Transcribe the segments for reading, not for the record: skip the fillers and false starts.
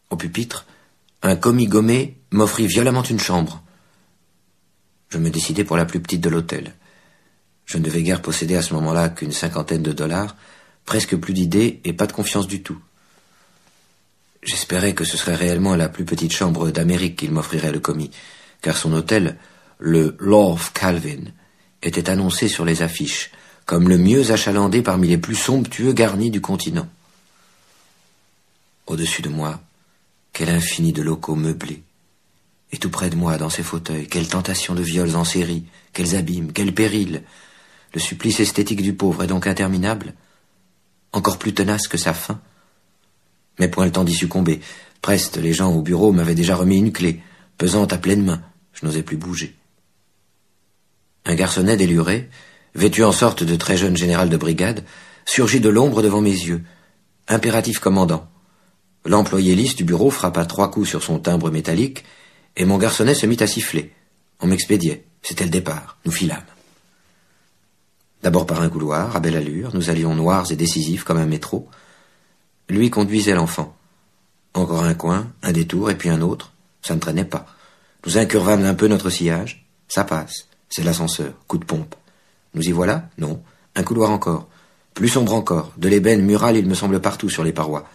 Au pupitre, un commis gommé m'offrit violemment une chambre. Je me décidai pour la plus petite de l'hôtel. Je ne devais guère posséder à ce moment-là qu'une $50, presque plus d'idées et pas de confiance du tout. J'espérais que ce serait réellement la plus petite chambre d'Amérique qu'il m'offrirait le commis, car son hôtel, le Love Calvin, était annoncé sur les affiches comme le mieux achalandé parmi les plus somptueux garnis du continent. Au-dessus de moi, quel infini de locaux meublés. Et tout près de moi, dans ces fauteuils, quelle tentation de viols en série, quels abîmes, quels périls. Le supplice esthétique du pauvre est donc interminable, encore plus tenace que sa faim. Mais point le temps d'y succomber. Preste, les gens au bureau m'avaient déjà remis une clé, pesante à pleine main. Je n'osais plus bouger. Un garçonnet déluré, vêtu en sorte de très jeune général de brigade, surgit de l'ombre devant mes yeux. Impératif commandant. L'employé lisse du bureau frappa 3 coups sur son timbre métallique, et mon garçonnet se mit à siffler. On m'expédiait. C'était le départ. Nous filâmes. D'abord par un couloir, à belle allure, nous allions noirs et décisifs comme un métro. Lui conduisait l'enfant. Encore un coin, un détour, et puis un autre. Ça ne traînait pas. Nous incurvâmes un peu notre sillage. Ça passe. C'est l'ascenseur. Coup de pompe. Nous y voilà? Non. Un couloir encore. Plus sombre encore. De l'ébène mural, il me semble partout sur les parois.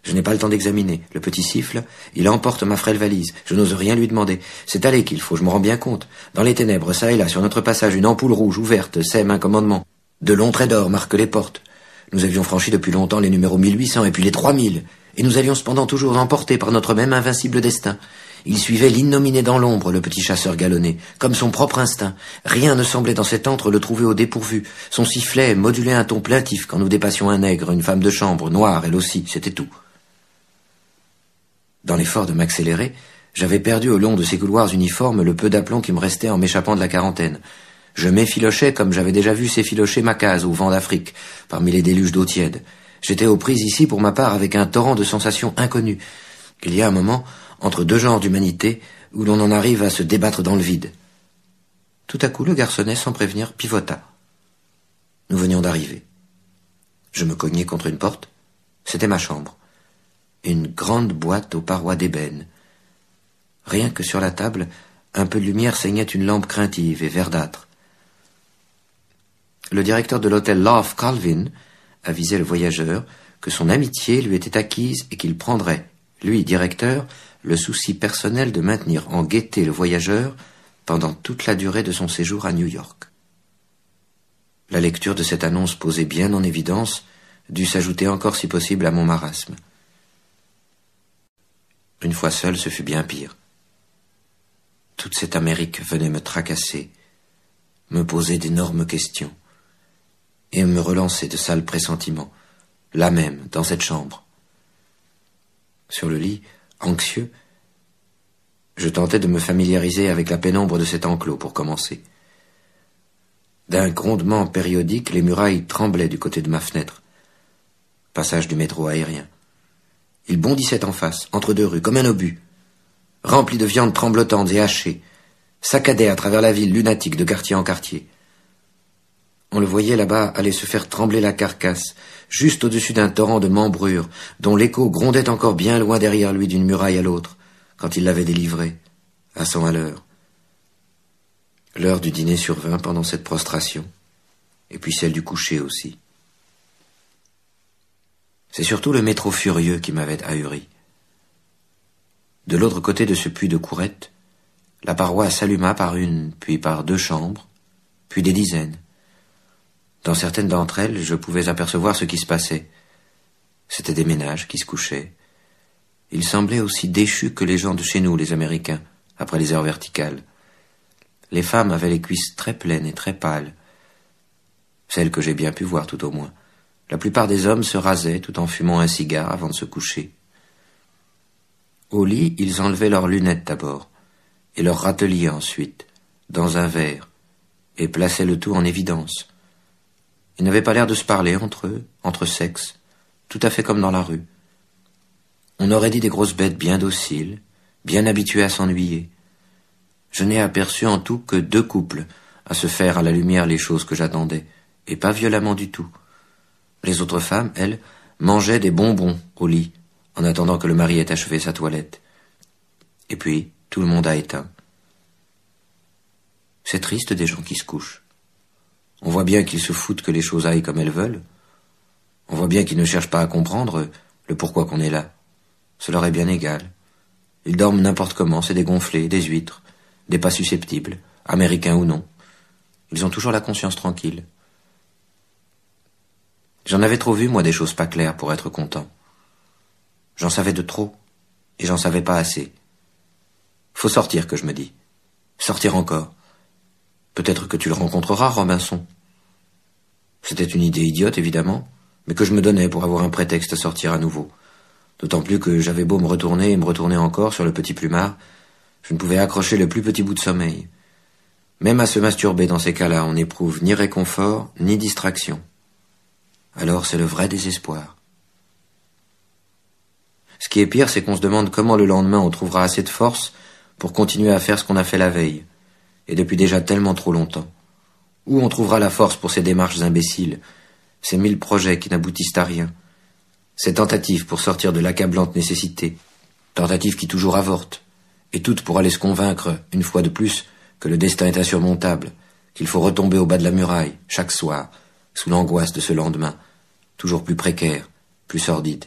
Je n'ai pas le temps d'examiner. Le petit siffle, il emporte ma frêle valise. Je n'ose rien lui demander. C'est aller qu'il faut, je m'en rends bien compte. Dans les ténèbres, ça et là, sur notre passage, une ampoule rouge ouverte sème un commandement. De longs traits d'or marquent les portes. Nous avions franchi depuis longtemps les numéros 1800 et puis les 3000. Et nous allions cependant toujours emportés par notre même invincible destin. Il suivait l'innominé dans l'ombre, le petit chasseur galonné, comme son propre instinct. Rien ne semblait dans cet antre le trouver au dépourvu. Son sifflet modulait un ton plaintif quand nous dépassions un nègre, une femme de chambre, noire elle aussi, c'était tout. Dans l'effort de m'accélérer, j'avais perdu au long de ces couloirs uniformes le peu d'aplomb qui me restait en m'échappant de la quarantaine. Je m'effilochais comme j'avais déjà vu s'effilocher ma case au vent d'Afrique, parmi les déluges d'eau tiède. J'étais aux prises ici pour ma part avec un torrent de sensations inconnues. Il y a un moment, entre deux genres d'humanité, où l'on en arrive à se débattre dans le vide. Tout à coup, le garçonnet, sans prévenir, pivota. Nous venions d'arriver. Je me cognai contre une porte. C'était ma chambre. Une grande boîte aux parois d'ébène. Rien que sur la table, un peu de lumière saignait une lampe craintive et verdâtre. Le directeur de l'hôtel Love Calvin avisait le voyageur que son amitié lui était acquise et qu'il prendrait, lui, directeur, le souci personnel de maintenir en gaieté le voyageur pendant toute la durée de son séjour à New York. La lecture de cette annonce posée bien en évidence dut s'ajouter encore si possible à mon marasme. Une fois seul, ce fut bien pire. Toute cette Amérique venait me tracasser, me poser d'énormes questions, et me relancer de sales pressentiments, là même, dans cette chambre. Sur le lit, anxieux, je tentais de me familiariser avec la pénombre de cet enclos pour commencer. D'un grondement périodique, les murailles tremblaient du côté de ma fenêtre. Passage du métro aérien. Il bondissait en face, entre deux rues, comme un obus, rempli de viandes tremblotantes et hachées, saccadait à travers la ville lunatique de quartier en quartier. On le voyait là-bas aller se faire trembler la carcasse, juste au-dessus d'un torrent de membrures, dont l'écho grondait encore bien loin derrière lui d'une muraille à l'autre, quand il l'avait délivré, à 100 à l'heure. L'heure du dîner survint pendant cette prostration, et puis celle du coucher aussi. C'est surtout le métro furieux qui m'avait ahuri. De l'autre côté de ce puits de courette, la paroi s'alluma par une, puis par 2 chambres, puis des dizaines. Dans certaines d'entre elles, je pouvais apercevoir ce qui se passait. C'étaient des ménages qui se couchaient. Ils semblaient aussi déchus que les gens de chez nous, les Américains, après les heures verticales. Les femmes avaient les cuisses très pleines et très pâles. Celles que j'ai bien pu voir tout au moins. La plupart des hommes se rasaient tout en fumant un cigare avant de se coucher. Au lit, ils enlevaient leurs lunettes d'abord, et leurs râteliers ensuite, dans un verre, et plaçaient le tout en évidence. Ils n'avaient pas l'air de se parler entre eux, entre sexes, tout à fait comme dans la rue. On aurait dit des grosses bêtes bien dociles, bien habituées à s'ennuyer. Je n'ai aperçu en tout que 2 couples à se faire à la lumière les choses que j'attendais, et pas violemment du tout. Les autres femmes, elles, mangeaient des bonbons au lit, en attendant que le mari ait achevé sa toilette. Et puis, tout le monde a éteint. C'est triste des gens qui se couchent. On voit bien qu'ils se foutent que les choses aillent comme elles veulent. On voit bien qu'ils ne cherchent pas à comprendre le pourquoi qu'on est là. Ce leur est bien égal. Ils dorment n'importe comment, c'est des gonflés, des huîtres, des pas susceptibles, américains ou non. Ils ont toujours la conscience tranquille. J'en avais trop vu, moi, des choses pas claires pour être content. J'en savais de trop, et j'en savais pas assez. Faut sortir, que je me dis. Sortir encore. Peut-être que tu le rencontreras, Robinson. C'était une idée idiote, évidemment, mais que je me donnais pour avoir un prétexte à sortir à nouveau. D'autant plus que j'avais beau me retourner et me retourner encore sur le petit plumard, je ne pouvais accrocher le plus petit bout de sommeil. Même à se masturber dans ces cas-là, on n'éprouve ni réconfort, ni distraction. Alors c'est le vrai désespoir. Ce qui est pire, c'est qu'on se demande comment le lendemain on trouvera assez de force pour continuer à faire ce qu'on a fait la veille, et depuis déjà tellement trop longtemps. Où on trouvera la force pour ces démarches imbéciles, ces 1000 projets qui n'aboutissent à rien, ces tentatives pour sortir de l'accablante nécessité, tentatives qui toujours avortent, et toutes pour aller se convaincre, une fois de plus, que le destin est insurmontable, qu'il faut retomber au bas de la muraille, chaque soir, sous l'angoisse de ce lendemain, toujours plus précaire, plus sordide.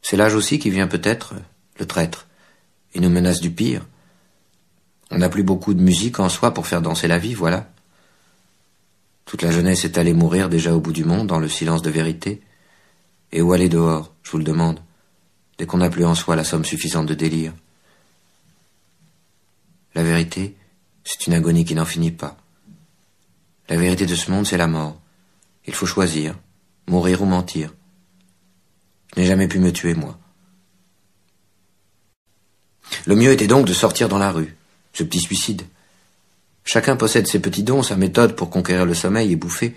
C'est l'âge aussi qui vient peut-être, le traître, et nous menace du pire. On n'a plus beaucoup de musique en soi pour faire danser la vie, voilà. Toute la jeunesse est allée mourir déjà au bout du monde, dans le silence de vérité. Et où aller dehors, je vous le demande, dès qu'on n'a plus en soi la somme suffisante de délire. La vérité, c'est une agonie qui n'en finit pas. La vérité de ce monde, c'est la mort. Il faut choisir, mourir ou mentir. Je n'ai jamais pu me tuer, moi. Le mieux était donc de sortir dans la rue, ce petit suicide. Chacun possède ses petits dons, sa méthode pour conquérir le sommeil et bouffer.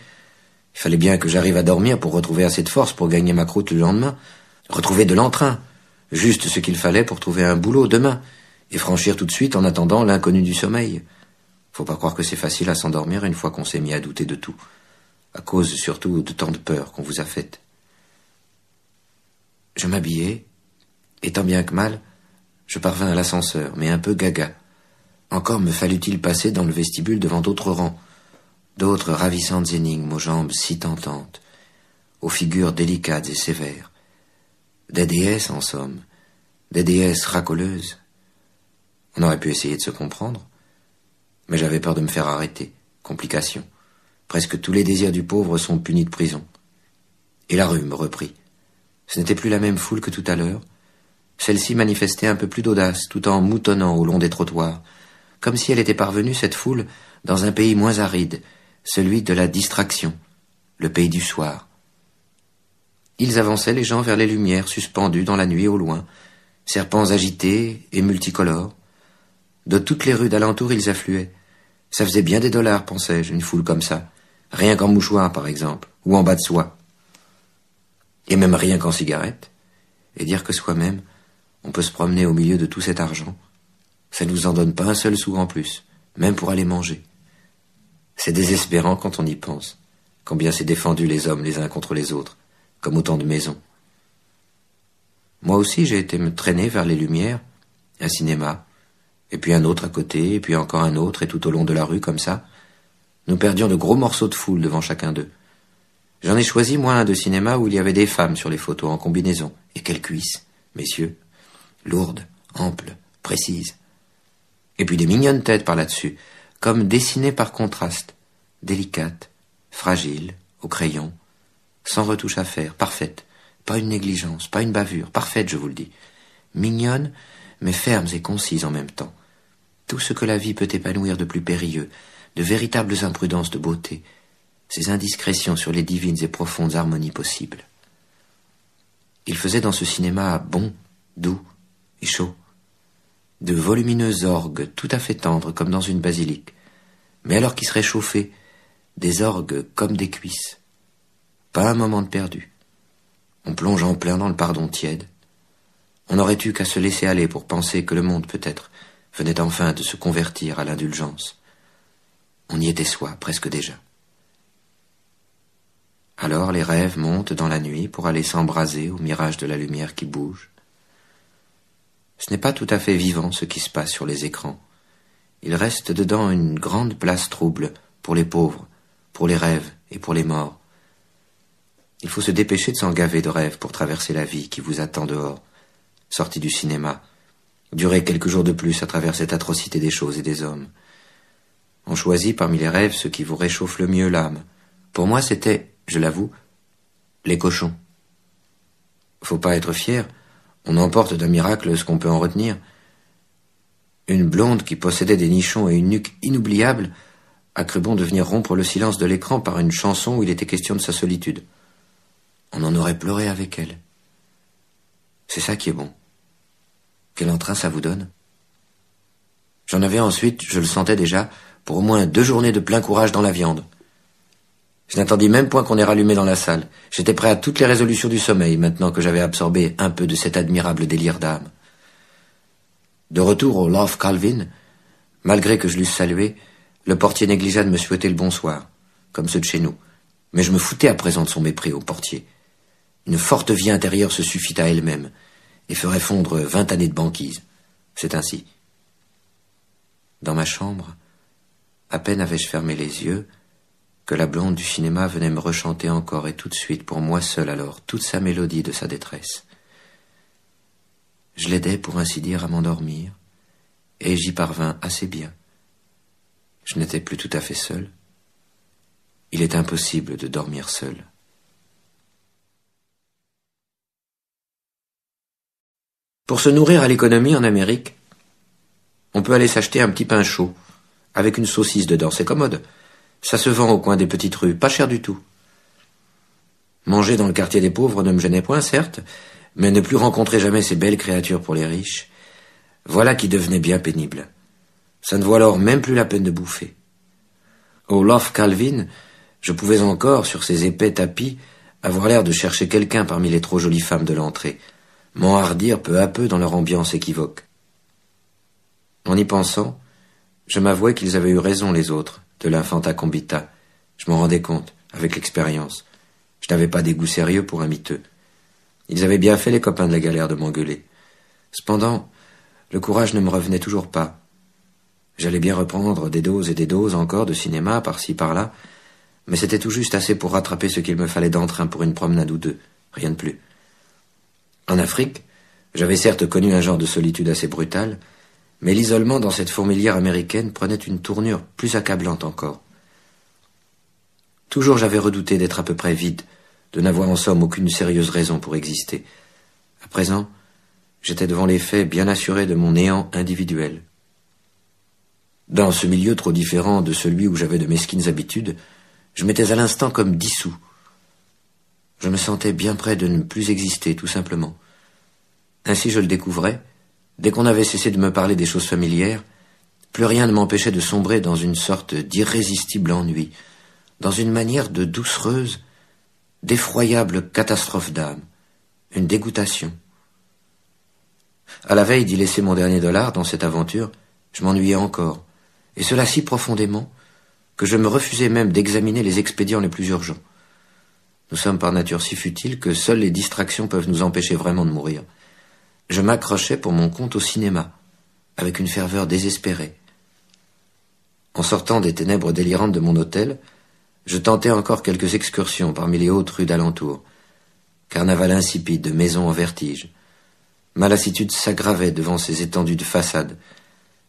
Il fallait bien que j'arrive à dormir pour retrouver assez de force pour gagner ma croûte le lendemain, retrouver de l'entrain, juste ce qu'il fallait pour trouver un boulot demain, et franchir tout de suite en attendant l'inconnu du sommeil. Faut pas croire que c'est facile à s'endormir une fois qu'on s'est mis à douter de tout, à cause surtout de tant de peur qu'on vous a faites. Je m'habillai, et tant bien que mal, je parvins à l'ascenseur, mais un peu gaga. Encore me fallut-il passer dans le vestibule devant d'autres rangs, d'autres ravissantes énigmes aux jambes si tentantes, aux figures délicates et sévères. Des déesses, en somme, des déesses racoleuses. On aurait pu essayer de se comprendre, mais j'avais peur de me faire arrêter. Complication. Presque tous les désirs du pauvre sont punis de prison. Et la rue me reprit. Ce n'était plus la même foule que tout à l'heure. Celle-ci manifestait un peu plus d'audace, tout en moutonnant au long des trottoirs, comme si elle était parvenue, cette foule, dans un pays moins aride, celui de la distraction, le pays du soir. Ils avançaient, les gens, vers les lumières suspendues dans la nuit au loin, serpents agités et multicolores. De toutes les rues d'alentour, ils affluaient. Ça faisait bien des dollars, pensais-je, une foule comme ça. Rien qu'en mouchoir, par exemple, ou en bas de soie. Et même rien qu'en cigarette. Et dire que soi-même, on peut se promener au milieu de tout cet argent, ça nous en donne pas un seul sou en plus, même pour aller manger. C'est désespérant quand on y pense, combien c'est défendu les hommes les uns contre les autres, comme autant de maisons. Moi aussi j'ai été me traîner vers les lumières, un cinéma, et puis un autre à côté, et puis encore un autre, et tout au long de la rue, comme ça, nous perdions de gros morceaux de foule devant chacun d'eux. J'en ai choisi, moi, un de cinéma où il y avait des femmes sur les photos en combinaison. Et quelles cuisses, messieurs, lourdes, amples, précises. Et puis des mignonnes têtes par là-dessus, comme dessinées par contraste, délicates, fragiles, au crayon, sans retouche à faire, parfaites, pas une négligence, pas une bavure, parfaite, je vous le dis. Mignonnes, mais fermes et concises en même temps. Tout ce que la vie peut épanouir de plus périlleux, de véritables imprudences de beauté, ces indiscrétions sur les divines et profondes harmonies possibles. Il faisait dans ce cinéma bon, doux et chaud, de volumineux orgues tout à fait tendres comme dans une basilique, mais alors qui se réchauffaient, des orgues comme des cuisses. Pas un moment de perdu. On plonge en plein dans le pardon tiède. On n'aurait eu qu'à se laisser aller pour penser que le monde, peut-être, venait enfin de se convertir à l'indulgence. On y était soi, presque déjà. Alors les rêves montent dans la nuit pour aller s'embraser au mirage de la lumière qui bouge. Ce n'est pas tout à fait vivant ce qui se passe sur les écrans. Il reste dedans une grande place trouble pour les pauvres, pour les rêves et pour les morts. Il faut se dépêcher de s'en gaver de rêves pour traverser la vie qui vous attend dehors, sortie du cinéma, durer quelques jours de plus à travers cette atrocité des choses et des hommes. On choisit parmi les rêves ce qui vous réchauffe le mieux l'âme. Pour moi, c'était, je l'avoue, les cochons. Faut pas être fier, on emporte d'un miracle ce qu'on peut en retenir. Une blonde qui possédait des nichons et une nuque inoubliable a cru bon de venir rompre le silence de l'écran par une chanson où il était question de sa solitude. On en aurait pleuré avec elle. C'est ça qui est bon. Quel entrain ça vous donne? J'en avais ensuite, je le sentais déjà, pour au moins 2 journées de plein courage dans la viande. Je n'attendis même point qu'on ait rallumé dans la salle. J'étais prêt à toutes les résolutions du sommeil, maintenant que j'avais absorbé un peu de cet admirable délire d'âme. De retour au Love Calvin, malgré que je l'eusse salué, le portier négligea de me souhaiter le bonsoir, comme ceux de chez nous. Mais je me foutais à présent de son mépris au portier. Une forte vie intérieure se suffit à elle-même, et ferait fondre 20 années de banquise. C'est ainsi. Dans ma chambre, à peine avais-je fermé les yeux, que la blonde du cinéma venait me rechanter encore, et tout de suite, pour moi seul alors, toute sa mélodie de sa détresse. Je l'aidais, pour ainsi dire, à m'endormir, et j'y parvins assez bien. Je n'étais plus tout à fait seul. Il est impossible de dormir seul. Pour se nourrir à l'économie en Amérique, on peut aller s'acheter un petit pain chaud, avec une saucisse dedans, c'est commode. Ça se vend au coin des petites rues, pas cher du tout. Manger dans le quartier des pauvres ne me gênait point, certes, mais ne plus rencontrer jamais ces belles créatures pour les riches, voilà qui devenait bien pénible. Ça ne vaut alors même plus la peine de bouffer. Au Love Calvin, je pouvais encore, sur ces épais tapis, avoir l'air de chercher quelqu'un parmi les trop jolies femmes de l'entrée, m'enhardir peu à peu dans leur ambiance équivoque. En y pensant, je m'avouais qu'ils avaient eu raison les autres, de l'infanta combita. Je m'en rendais compte, avec l'expérience. Je n'avais pas des goûts sérieux pour un miteux. Ils avaient bien fait, les copains de la galère, de m'engueuler. Cependant, le courage ne me revenait toujours pas. J'allais bien reprendre des doses et des doses encore de cinéma, par-ci, par-là, mais c'était tout juste assez pour rattraper ce qu'il me fallait d'entrain pour une promenade ou deux, rien de plus. En Afrique, j'avais certes connu un genre de solitude assez brutal, mais l'isolement dans cette fourmilière américaine prenait une tournure plus accablante encore. Toujours j'avais redouté d'être à peu près vide, de n'avoir en somme aucune sérieuse raison pour exister. À présent, j'étais devant les faits bien assuré de mon néant individuel. Dans ce milieu trop différent de celui où j'avais de mesquines habitudes, je m'étais à l'instant comme dissous. Je me sentais bien près de ne plus exister, tout simplement. Ainsi je le découvrais. Dès qu'on avait cessé de me parler des choses familières, plus rien ne m'empêchait de sombrer dans une sorte d'irrésistible ennui, dans une manière de doucereuse, d'effroyable catastrophe d'âme, une dégoûtation. À la veille d'y laisser mon dernier dollar dans cette aventure, je m'ennuyais encore, et cela si profondément que je me refusais même d'examiner les expédients les plus urgents. Nous sommes par nature si futiles que seules les distractions peuvent nous empêcher vraiment de mourir. Je m'accrochais pour mon compte au cinéma, avec une ferveur désespérée. En sortant des ténèbres délirantes de mon hôtel, je tentais encore quelques excursions parmi les hautes rues d'alentour. Carnaval insipide de maisons en vertige. Ma lassitude s'aggravait devant ces étendues de façades,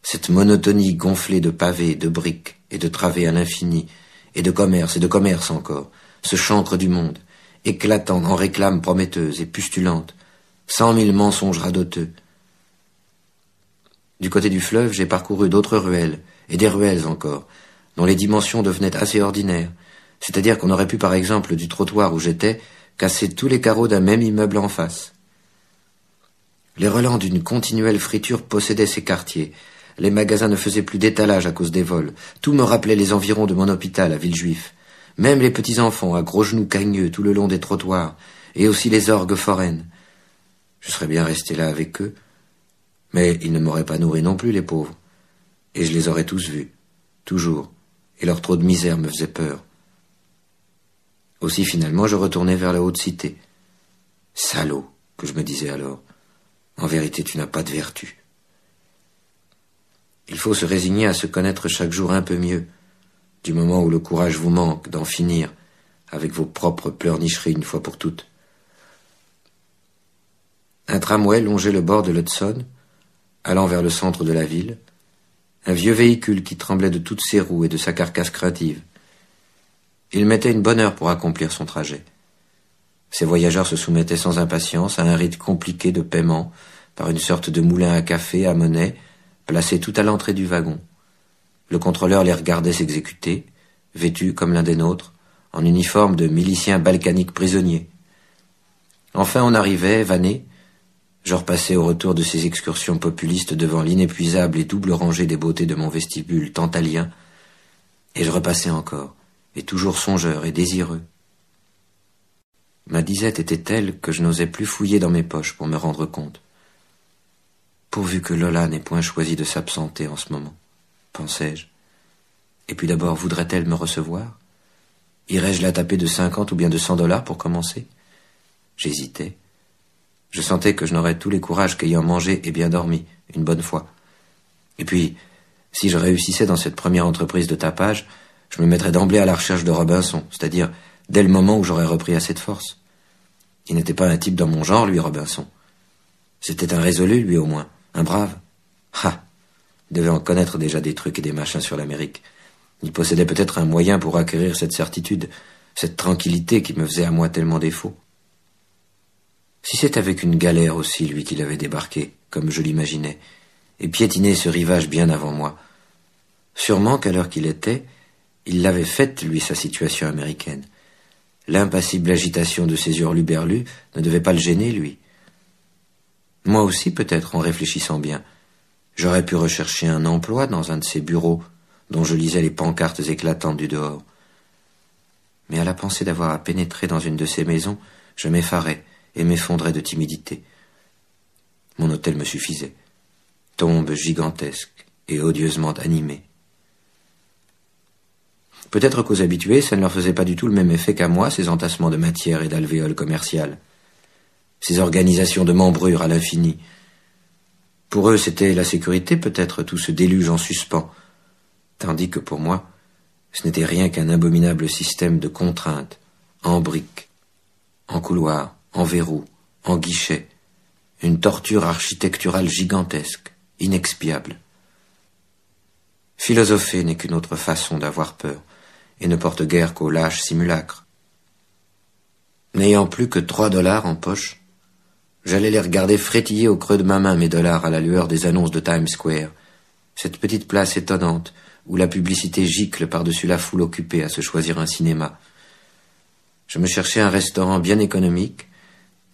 cette monotonie gonflée de pavés, de briques et de travées à l'infini, et de commerce encore, ce chancre du monde, éclatant en réclames prometteuses et pustulantes, 100 000 mensonges radoteux. Du côté du fleuve, j'ai parcouru d'autres ruelles, et des ruelles encore, dont les dimensions devenaient assez ordinaires, c'est-à-dire qu'on aurait pu, par exemple, du trottoir où j'étais, casser tous les carreaux d'un même immeuble en face. Les relents d'une continuelle friture possédaient ces quartiers. Les magasins ne faisaient plus d'étalage à cause des vols. Tout me rappelait les environs de mon hôpital à Villejuif. Même les petits enfants à gros genoux cagneux tout le long des trottoirs, et aussi les orgues foraines. Je serais bien resté là avec eux, mais ils ne m'auraient pas nourri non plus, les pauvres. Et je les aurais tous vus, toujours, et leur trop de misère me faisait peur. Aussi finalement je retournai vers la haute cité. Salaud, que je me disais alors, en vérité tu n'as pas de vertu. Il faut se résigner à se connaître chaque jour un peu mieux, du moment où le courage vous manque d'en finir avec vos propres pleurnicheries une fois pour toutes. Un tramway longeait le bord de l'Hudson, allant vers le centre de la ville, un vieux véhicule qui tremblait de toutes ses roues et de sa carcasse craintive. Il mettait une bonne heure pour accomplir son trajet. Ses voyageurs se soumettaient sans impatience à un rite compliqué de paiement par une sorte de moulin à café à monnaie placé tout à l'entrée du wagon. Le contrôleur les regardait s'exécuter, vêtus comme l'un des nôtres, en uniforme de milicien balkanique prisonnier. Enfin on arrivait, vanné. Je repassais au retour de ces excursions populistes devant l'inépuisable et double rangée des beautés de mon vestibule tantalien, et je repassais encore, et toujours songeur et désireux. Ma disette était telle que je n'osais plus fouiller dans mes poches pour me rendre compte. Pourvu que Lola n'ait point choisi de s'absenter en ce moment, pensais-je. Et puis d'abord, voudrait-elle me recevoir? Irais-je la taper de 50 ou bien de $100 pour commencer? J'hésitais. Je sentais que je n'aurais tous les courages qu'ayant mangé et bien dormi, une bonne fois. Et puis, si je réussissais dans cette première entreprise de tapage, je me mettrais d'emblée à la recherche de Robinson, c'est-à-dire dès le moment où j'aurais repris assez de force. Il n'était pas un type dans mon genre, lui, Robinson. C'était un résolu, lui, au moins, un brave. Ah! Il devait en connaître déjà des trucs et des machins sur l'Amérique. Il possédait peut-être un moyen pour acquérir cette certitude, cette tranquillité qui me faisait à moi tellement défaut. Si c'est avec une galère aussi, lui, qu'il avait débarqué, comme je l'imaginais, et piétiné ce rivage bien avant moi, sûrement qu'à l'heure qu'il était, il l'avait faite, lui, sa situation américaine. L'impassible agitation de ses hurluberlus ne devait pas le gêner, lui. Moi aussi, peut-être, en réfléchissant bien, j'aurais pu rechercher un emploi dans un de ces bureaux dont je lisais les pancartes éclatantes du dehors. Mais à la pensée d'avoir à pénétrer dans une de ces maisons, je m'effarais et m'effondrais de timidité. Mon hôtel me suffisait. Tombe gigantesque et odieusement animée. Peut-être qu'aux habitués, ça ne leur faisait pas du tout le même effet qu'à moi, ces entassements de matière et d'alvéoles commerciales, ces organisations de membrures à l'infini. Pour eux, c'était la sécurité, peut-être, tout ce déluge en suspens, tandis que pour moi, ce n'était rien qu'un abominable système de contraintes, en briques, en couloirs, en verrous, en guichets, une torture architecturale gigantesque, inexpiable. Philosopher n'est qu'une autre façon d'avoir peur, et ne porte guère qu'au lâche simulacre. N'ayant plus que $3 en poche, j'allais les regarder frétiller au creux de ma main mes dollars à la lueur des annonces de Times Square, cette petite place étonnante où la publicité gicle par-dessus la foule occupée à se choisir un cinéma. Je me cherchais un restaurant bien économique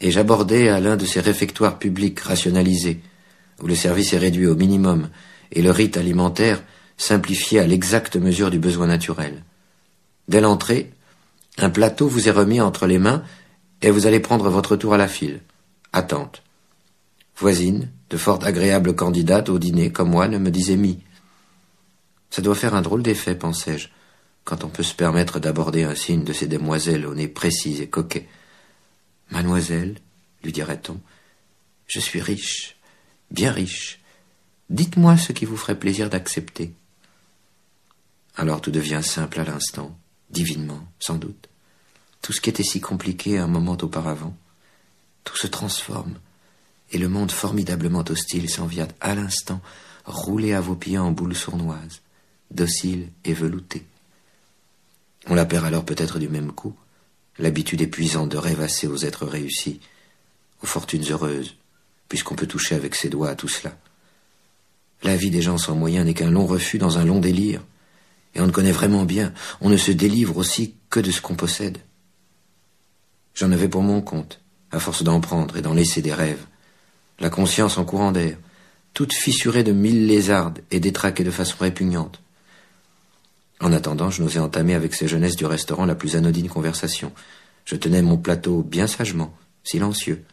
et j'abordais à l'un de ces réfectoires publics rationalisés, où le service est réduit au minimum et le rite alimentaire simplifié à l'exacte mesure du besoin naturel. Dès l'entrée, un plateau vous est remis entre les mains et vous allez prendre votre tour à la file. Attente. Voisine, de fort agréable candidate au dîner, comme moi, ne me disait mi. Ça doit faire un drôle d'effet, pensais-je, quand on peut se permettre d'aborder ainsi une de ces demoiselles au nez précis et coquet. Mademoiselle, lui dirait-on, je suis riche, bien riche. Dites-moi ce qui vous ferait plaisir d'accepter. Alors tout devient simple à l'instant, divinement, sans doute. Tout ce qui était si compliqué un moment auparavant, tout se transforme, et le monde formidablement hostile s'en vient à l'instant rouler à vos pieds en boule sournoise, docile et veloutée. On la perd alors peut-être du même coup, l'habitude épuisante de rêvasser aux êtres réussis, aux fortunes heureuses, puisqu'on peut toucher avec ses doigts à tout cela. La vie des gens sans moyens n'est qu'un long refus dans un long délire, et on ne connaît vraiment bien, on ne se délivre aussi que de ce qu'on possède. J'en avais pour mon compte, à force d'en prendre et d'en laisser des rêves, la conscience en courant d'air, toute fissurée de 1000 lézardes et détraquée de façon répugnante. En attendant, je n'osais entamer avec ces jeunesses du restaurant la plus anodine conversation. Je tenais mon plateau bien sagement, silencieux.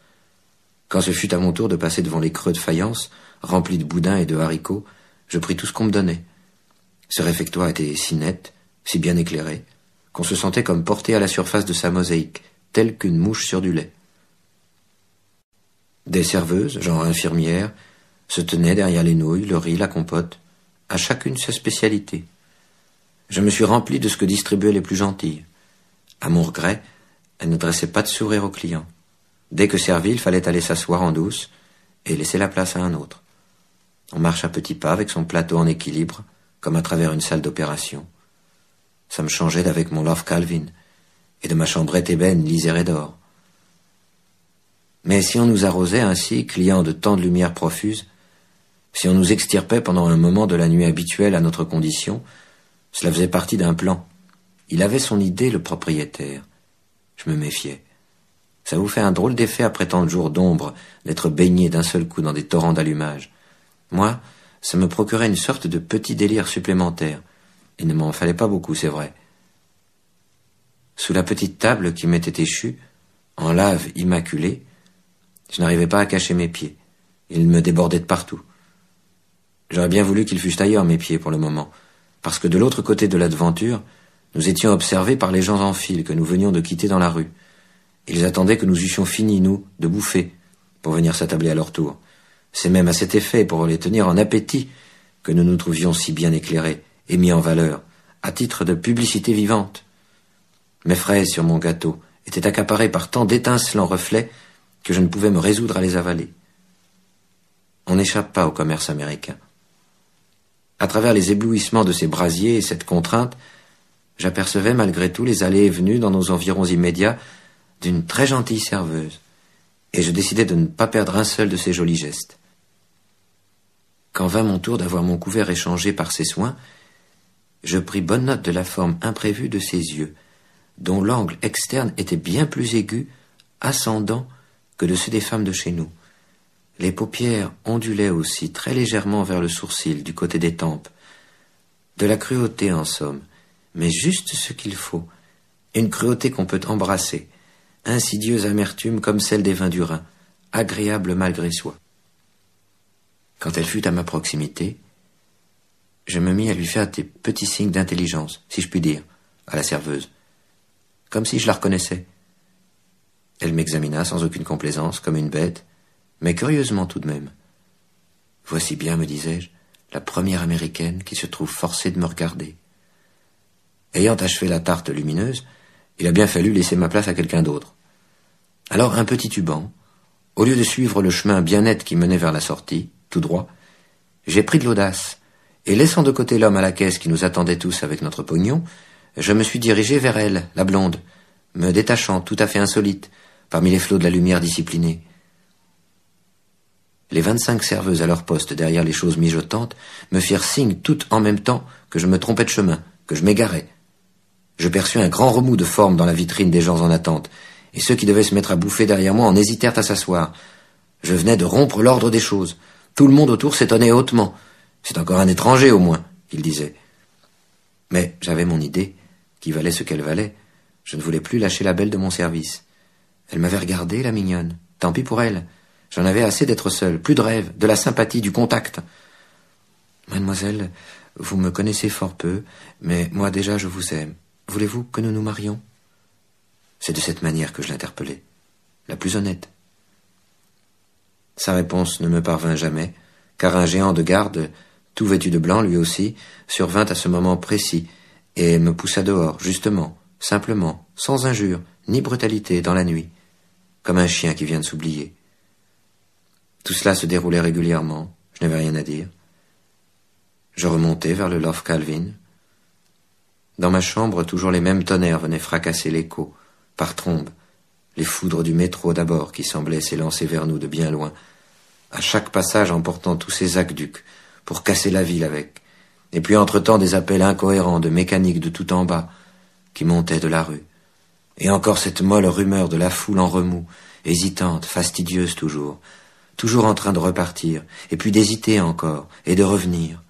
Quand ce fut à mon tour de passer devant les creux de faïence, remplis de boudins et de haricots, je pris tout ce qu'on me donnait. Ce réfectoire était si net, si bien éclairé, qu'on se sentait comme porté à la surface de sa mosaïque, telle qu'une mouche sur du lait. Des serveuses, genre infirmières, se tenaient derrière les nouilles, le riz, la compote, à chacune sa spécialité. Je me suis rempli de ce que distribuaient les plus gentilles. À mon regret, elles ne dressaient pas de sourire aux clients. Dès que servi, il fallait aller s'asseoir en douce et laisser la place à un autre. On marche à petits pas avec son plateau en équilibre, comme à travers une salle d'opération. Ça me changeait d'avec mon Love Calvin et de ma chambrette ébène lisérée d'or. Mais si on nous arrosait ainsi, clients de tant de lumière profuse, si on nous extirpait pendant un moment de la nuit habituelle à notre condition, cela faisait partie d'un plan. Il avait son idée, le propriétaire. Je me méfiais. Ça vous fait un drôle d'effet après tant de jours d'ombre, d'être baigné d'un seul coup dans des torrents d'allumage. Moi, ça me procurait une sorte de petit délire supplémentaire. Il ne m'en fallait pas beaucoup, c'est vrai. Sous la petite table qui m'était échue, en lave immaculée, je n'arrivais pas à cacher mes pieds. Ils me débordaient de partout. J'aurais bien voulu qu'ils fussent ailleurs, mes pieds, pour le moment, parce que de l'autre côté de la devanture, nous étions observés par les gens en file que nous venions de quitter dans la rue. Ils attendaient que nous eussions fini, nous, de bouffer, pour venir s'attabler à leur tour. C'est même à cet effet, pour les tenir en appétit, que nous nous trouvions si bien éclairés et mis en valeur, à titre de publicité vivante. Mes fraises sur mon gâteau étaient accaparées par tant d'étincelants reflets que je ne pouvais me résoudre à les avaler. On n'échappe pas au commerce américain. À travers les éblouissements de ces brasiers et cette contrainte, j'apercevais malgré tout les allées et venues dans nos environs immédiats d'une très gentille serveuse, et je décidai de ne pas perdre un seul de ces jolis gestes. Quand vint mon tour d'avoir mon couvert échangé par ses soins, je pris bonne note de la forme imprévue de ses yeux, dont l'angle externe était bien plus aigu, ascendant, que de ceux des femmes de chez nous. Les paupières ondulaient aussi très légèrement vers le sourcil, du côté des tempes. De la cruauté, en somme, mais juste ce qu'il faut. Une cruauté qu'on peut embrasser, insidieuse amertume comme celle des vins du Rhin, agréable malgré soi. Quand elle fut à ma proximité, je me mis à lui faire des petits signes d'intelligence, si je puis dire, à la serveuse, comme si je la reconnaissais. Elle m'examina sans aucune complaisance, comme une bête, mais curieusement tout de même. Voici bien, me disais-je, la première américaine qui se trouve forcée de me regarder. Ayant achevé la tarte lumineuse, il a bien fallu laisser ma place à quelqu'un d'autre. Alors un petit tuban, au lieu de suivre le chemin bien net qui menait vers la sortie, tout droit, j'ai pris de l'audace, et laissant de côté l'homme à la caisse qui nous attendait tous avec notre pognon, je me suis dirigé vers elle, la blonde, me détachant tout à fait insolite, parmi les flots de la lumière disciplinée. Les 25 serveuses à leur poste derrière les choses mijotantes me firent signe toutes en même temps que je me trompais de chemin, que je m'égarais. Je perçus un grand remous de forme dans la vitrine des gens en attente, et ceux qui devaient se mettre à bouffer derrière moi en hésitèrent à s'asseoir. Je venais de rompre l'ordre des choses. Tout le monde autour s'étonnait hautement. C'est encore un étranger, au moins, ils disaient. Mais j'avais mon idée, qui valait ce qu'elle valait. Je ne voulais plus lâcher la belle de mon service. Elle m'avait regardé, la mignonne. Tant pis pour elle. J'en avais assez d'être seul. Plus de rêve, de la sympathie, du contact. Mademoiselle, vous me connaissez fort peu, mais moi déjà je vous aime. Voulez-vous que nous nous marions? C'est de cette manière que je l'interpellai. La plus honnête. Sa réponse ne me parvint jamais, car un géant de garde, tout vêtu de blanc lui aussi, survint à ce moment précis, et me poussa dehors, justement, simplement, sans injure, ni brutalité, dans la nuit, comme un chien qui vient de s'oublier. Tout cela se déroulait régulièrement, je n'avais rien à dire. Je remontai vers le Love Calvin. Dans ma chambre, toujours les mêmes tonnerres venaient fracasser l'écho, par trombes, les foudres du métro d'abord qui semblaient s'élancer vers nous de bien loin, à chaque passage emportant tous ces aqueducs pour casser la ville avec, et puis entre-temps des appels incohérents de mécanique de tout en bas qui montaient de la rue, et encore cette molle rumeur de la foule en remous, hésitante, fastidieuse toujours en train de repartir, et puis d'hésiter encore, et de revenir,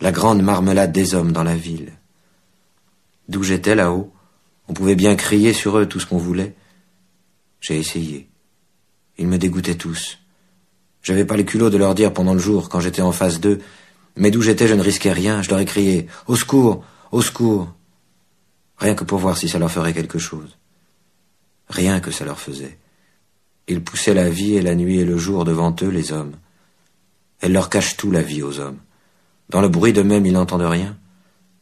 la grande marmelade des hommes dans la ville. D'où j'étais là-haut, on pouvait bien crier sur eux tout ce qu'on voulait. J'ai essayé. Ils me dégoûtaient tous. J'avais pas le culot de leur dire pendant le jour, quand j'étais en face d'eux, mais d'où j'étais je ne risquais rien, je leur ai crié « Au secours! Au secours !» rien que pour voir si ça leur ferait quelque chose. Rien que ça leur faisait. Ils poussaient la vie et la nuit et le jour devant eux, les hommes. Elle leur cache tout, la vie, aux hommes. Dans le bruit d'eux-mêmes, ils n'entendent rien.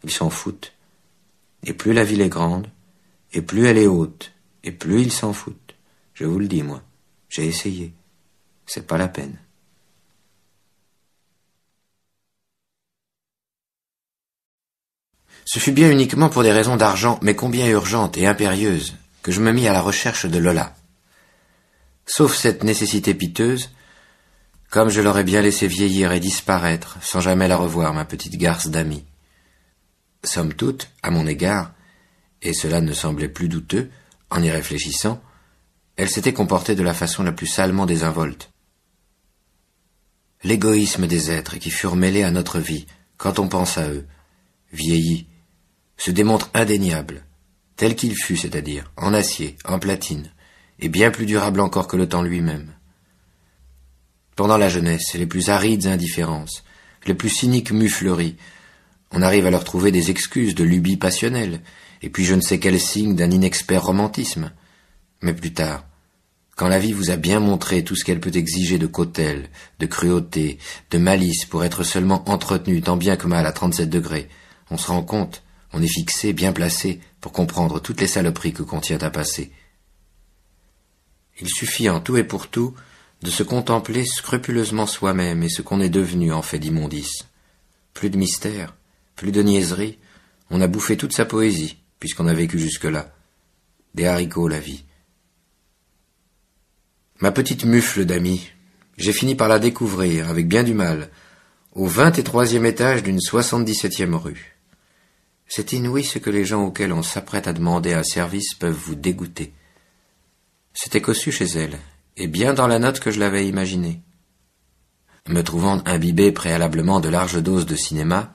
Ils s'en foutent. Et plus la ville est grande, et plus elle est haute, et plus ils s'en foutent. Je vous le dis, moi. J'ai essayé. C'est pas la peine. Ce fut bien uniquement pour des raisons d'argent, mais combien urgentes et impérieuses, que je me mis à la recherche de Lola. Sauf cette nécessité piteuse, comme je l'aurais bien laissé vieillir et disparaître, sans jamais la revoir, ma petite garce d'amie. Somme toute, à mon égard, et cela ne semblait plus douteux, en y réfléchissant, elle s'était comportée de la façon la plus salement désinvolte. L'égoïsme des êtres qui furent mêlés à notre vie, quand on pense à eux, vieillis, se démontre indéniable, tel qu'il fut, c'est-à-dire, en acier, en platine, et bien plus durable encore que le temps lui-même. Pendant la jeunesse, les plus arides indifférences, les plus cyniques mufleries, on arrive à leur trouver des excuses de lubie passionnelle, et puis je ne sais quel signe d'un inexpert romantisme. Mais plus tard, quand la vie vous a bien montré tout ce qu'elle peut exiger de cautèle, de cruauté, de malice pour être seulement entretenue tant bien que mal à 37 degrés, on se rend compte, on est fixé, bien placé, pour comprendre toutes les saloperies que contient un passé. Il suffit en tout et pour tout de se contempler scrupuleusement soi-même et ce qu'on est devenu en fait d'immondice. Plus de mystère, plus de niaiserie, on a bouffé toute sa poésie, puisqu'on a vécu jusque-là. Des haricots, la vie. Ma petite mufle d'amis, j'ai fini par la découvrir, avec bien du mal, au 23e étage d'une 77e rue. C'est inouï ce que les gens auxquels on s'apprête à demander un service peuvent vous dégoûter. C'était cossu chez elle, et bien dans la note que je l'avais imaginée. Me trouvant imbibé préalablement de larges doses de cinéma,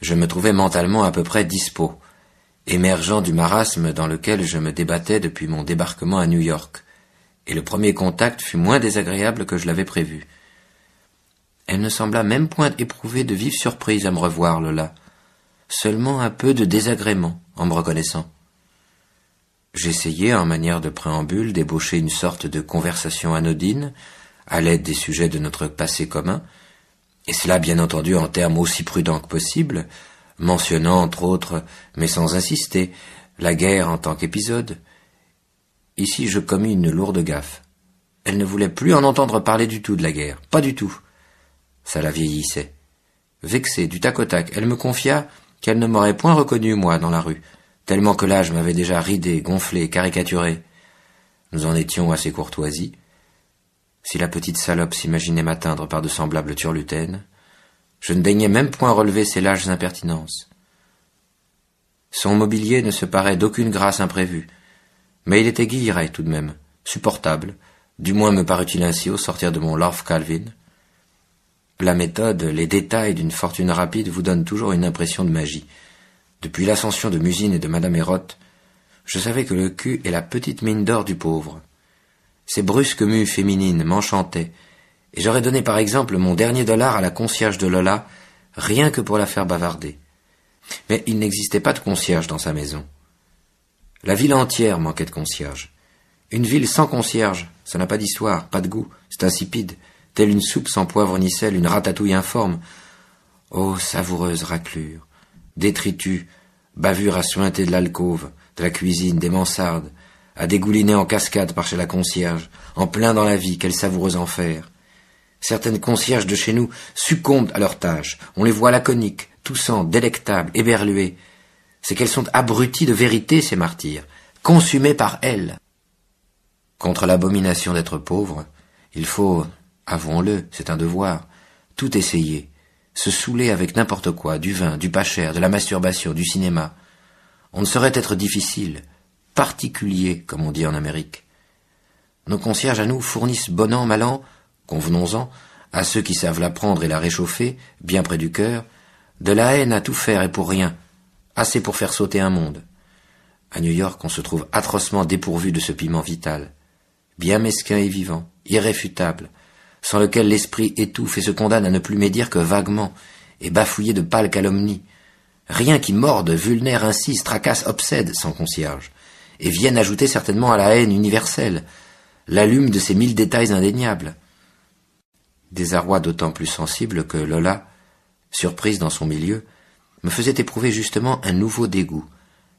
je me trouvais mentalement à peu près dispo, émergeant du marasme dans lequel je me débattais depuis mon débarquement à New York, et le premier contact fut moins désagréable que je l'avais prévu. Elle ne sembla même point éprouver de vive surprise à me revoir, Lola, seulement un peu de désagrément en me reconnaissant. J'essayai, en manière de préambule, d'ébaucher une sorte de conversation anodine, à l'aide des sujets de notre passé commun, et cela bien entendu en termes aussi prudents que possible, mentionnant entre autres, mais sans insister, la guerre en tant qu'épisode. Ici je commis une lourde gaffe. Elle ne voulait plus en entendre parler du tout de la guerre, pas du tout. Ça la vieillissait. Vexée, du tac au tac, elle me confia qu'elle ne m'aurait point reconnu, moi, dans la rue, tellement que l'âge m'avait déjà ridé, gonflé, caricaturé. Nous en étions à ses courtoisies. Si la petite salope s'imaginait m'atteindre par de semblables turlutaines, je ne daignais même point relever ses lâches impertinences. Son mobilier ne se parait d'aucune grâce imprévue, mais il était guilleret tout de même, supportable, du moins me parut-il ainsi au sortir de mon Lord Calvin. La méthode, les détails d'une fortune rapide vous donnent toujours une impression de magie. Depuis l'ascension de Musine et de Madame Hérotte, je savais que le cul est la petite mine d'or du pauvre. Ces brusques mues féminines m'enchantaient, et j'aurais donné par exemple mon dernier dollar à la concierge de Lola, rien que pour la faire bavarder. Mais il n'existait pas de concierge dans sa maison. La ville entière manquait de concierge. Une ville sans concierge, ça n'a pas d'histoire, pas de goût, c'est insipide, telle une soupe sans poivre ni sel, une ratatouille informe. Oh, savoureuse raclure, détritus, bavure à suinter de l'alcôve, de la cuisine, des mansardes, à dégouliner en cascade par chez la concierge, en plein dans la vie, quel savoureux enfer. Certaines concierges de chez nous succombent à leur tâche, on les voit laconiques, toussant, délectables, éberluées. C'est qu'elles sont abruties de vérité, ces martyrs, consumées par elles. Contre l'abomination d'être pauvre, il faut, avouons-le, c'est un devoir, tout essayer, se saouler avec n'importe quoi, du vin, du pas cher, de la masturbation, du cinéma. On ne saurait être difficile, particulier, comme on dit en Amérique. Nos concierges à nous fournissent bon an, mal an, convenons-en, à ceux qui savent la prendre et la réchauffer, bien près du cœur, de la haine à tout faire et pour rien, assez pour faire sauter un monde. À New York, on se trouve atrocement dépourvu de ce piment vital, bien mesquin et vivant, irréfutable, sans lequel l'esprit étouffe et se condamne à ne plus médire que vaguement, et bafouiller de pâles calomnies. Rien qui morde, vulnère, insiste, tracasse, obsède, sans concierge, et vienne ajouter certainement à la haine universelle, l'allume de ces 1000 détails indéniables. Désarroi d'autant plus sensible que Lola, surprise dans son milieu, me faisait éprouver justement un nouveau dégoût.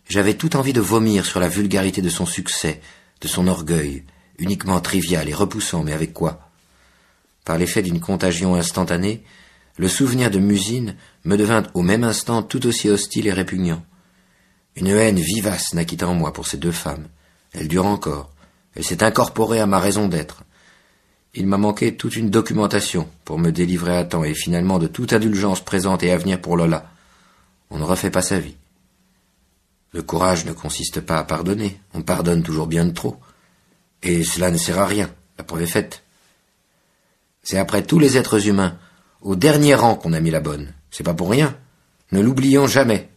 J'avais toute envie de vomir sur la vulgarité de son succès, de son orgueil, uniquement trivial et repoussant, mais avec quoi? Par l'effet d'une contagion instantanée, le souvenir de Musine me devint au même instant tout aussi hostile et répugnant. Une haine vivace naquit en moi pour ces deux femmes. Elle dure encore. Elle s'est incorporée à ma raison d'être. Il m'a manqué toute une documentation pour me délivrer à temps et finalement de toute indulgence présente et à venir pour Lola. On ne refait pas sa vie. Le courage ne consiste pas à pardonner. On pardonne toujours bien de trop. Et cela ne sert à rien. La preuve est faite. C'est après tous les êtres humains, au dernier rang, qu'on a mis la bonne. C'est pas pour rien. Ne l'oublions jamais.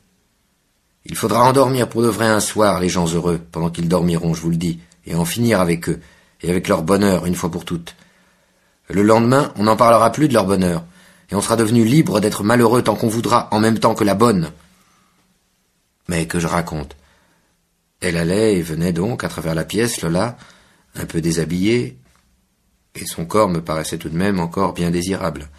Il faudra endormir pour de vrai un soir les gens heureux, pendant qu'ils dormiront, je vous le dis, et en finir avec eux, et avec leur bonheur, une fois pour toutes. Le lendemain, on n'en parlera plus de leur bonheur, et on sera devenu libre d'être malheureux tant qu'on voudra, en même temps que la bonne. Mais que je raconte. Elle allait et venait donc à travers la pièce, Lola, un peu déshabillée, et son corps me paraissait tout de même encore bien désirable.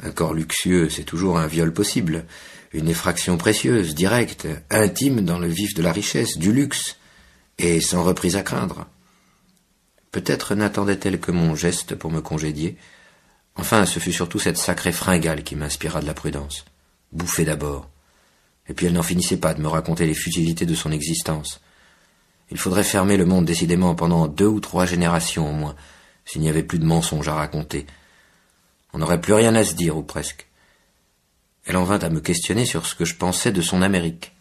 Un corps luxueux, c'est toujours un viol possible, une effraction précieuse, directe, intime dans le vif de la richesse, du luxe, et sans reprise à craindre. Peut-être n'attendait-elle que mon geste pour me congédier. Enfin, ce fut surtout cette sacrée fringale qui m'inspira de la prudence. Bouffée d'abord. Et puis elle n'en finissait pas de me raconter les futilités de son existence. Il faudrait fermer le monde décidément pendant 2 ou 3 générations au moins, s'il n'y avait plus de mensonges à raconter. On n'aurait plus rien à se dire, ou presque. Elle en vint à me questionner sur ce que je pensais de son Amérique.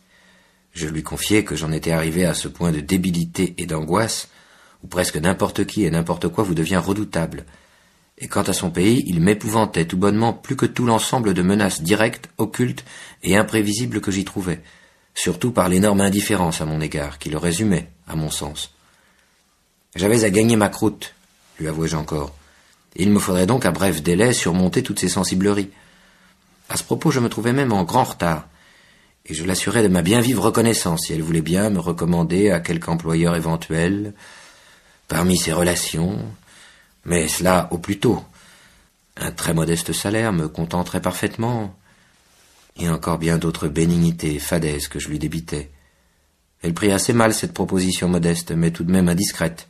Je lui confiai que j'en étais arrivé à ce point de débilité et d'angoisse, où presque n'importe qui et n'importe quoi vous devient redoutable. Et quant à son pays, il m'épouvantait tout bonnement plus que tout l'ensemble de menaces directes, occultes et imprévisibles que j'y trouvais, surtout par l'énorme indifférence à mon égard, qui le résumait, à mon sens. J'avais à gagner ma croûte, lui avouai-je encore. Il me faudrait donc à bref délai surmonter toutes ces sensibleries. À ce propos, je me trouvais même en grand retard, et je l'assurais de ma bien vive reconnaissance si elle voulait bien me recommander à quelque employeur éventuel, parmi ses relations, mais cela au plus tôt. Un très modeste salaire me contenterait parfaitement, et encore bien d'autres bénignités fadaises que je lui débitais. Elle prit assez mal cette proposition modeste, mais tout de même indiscrète.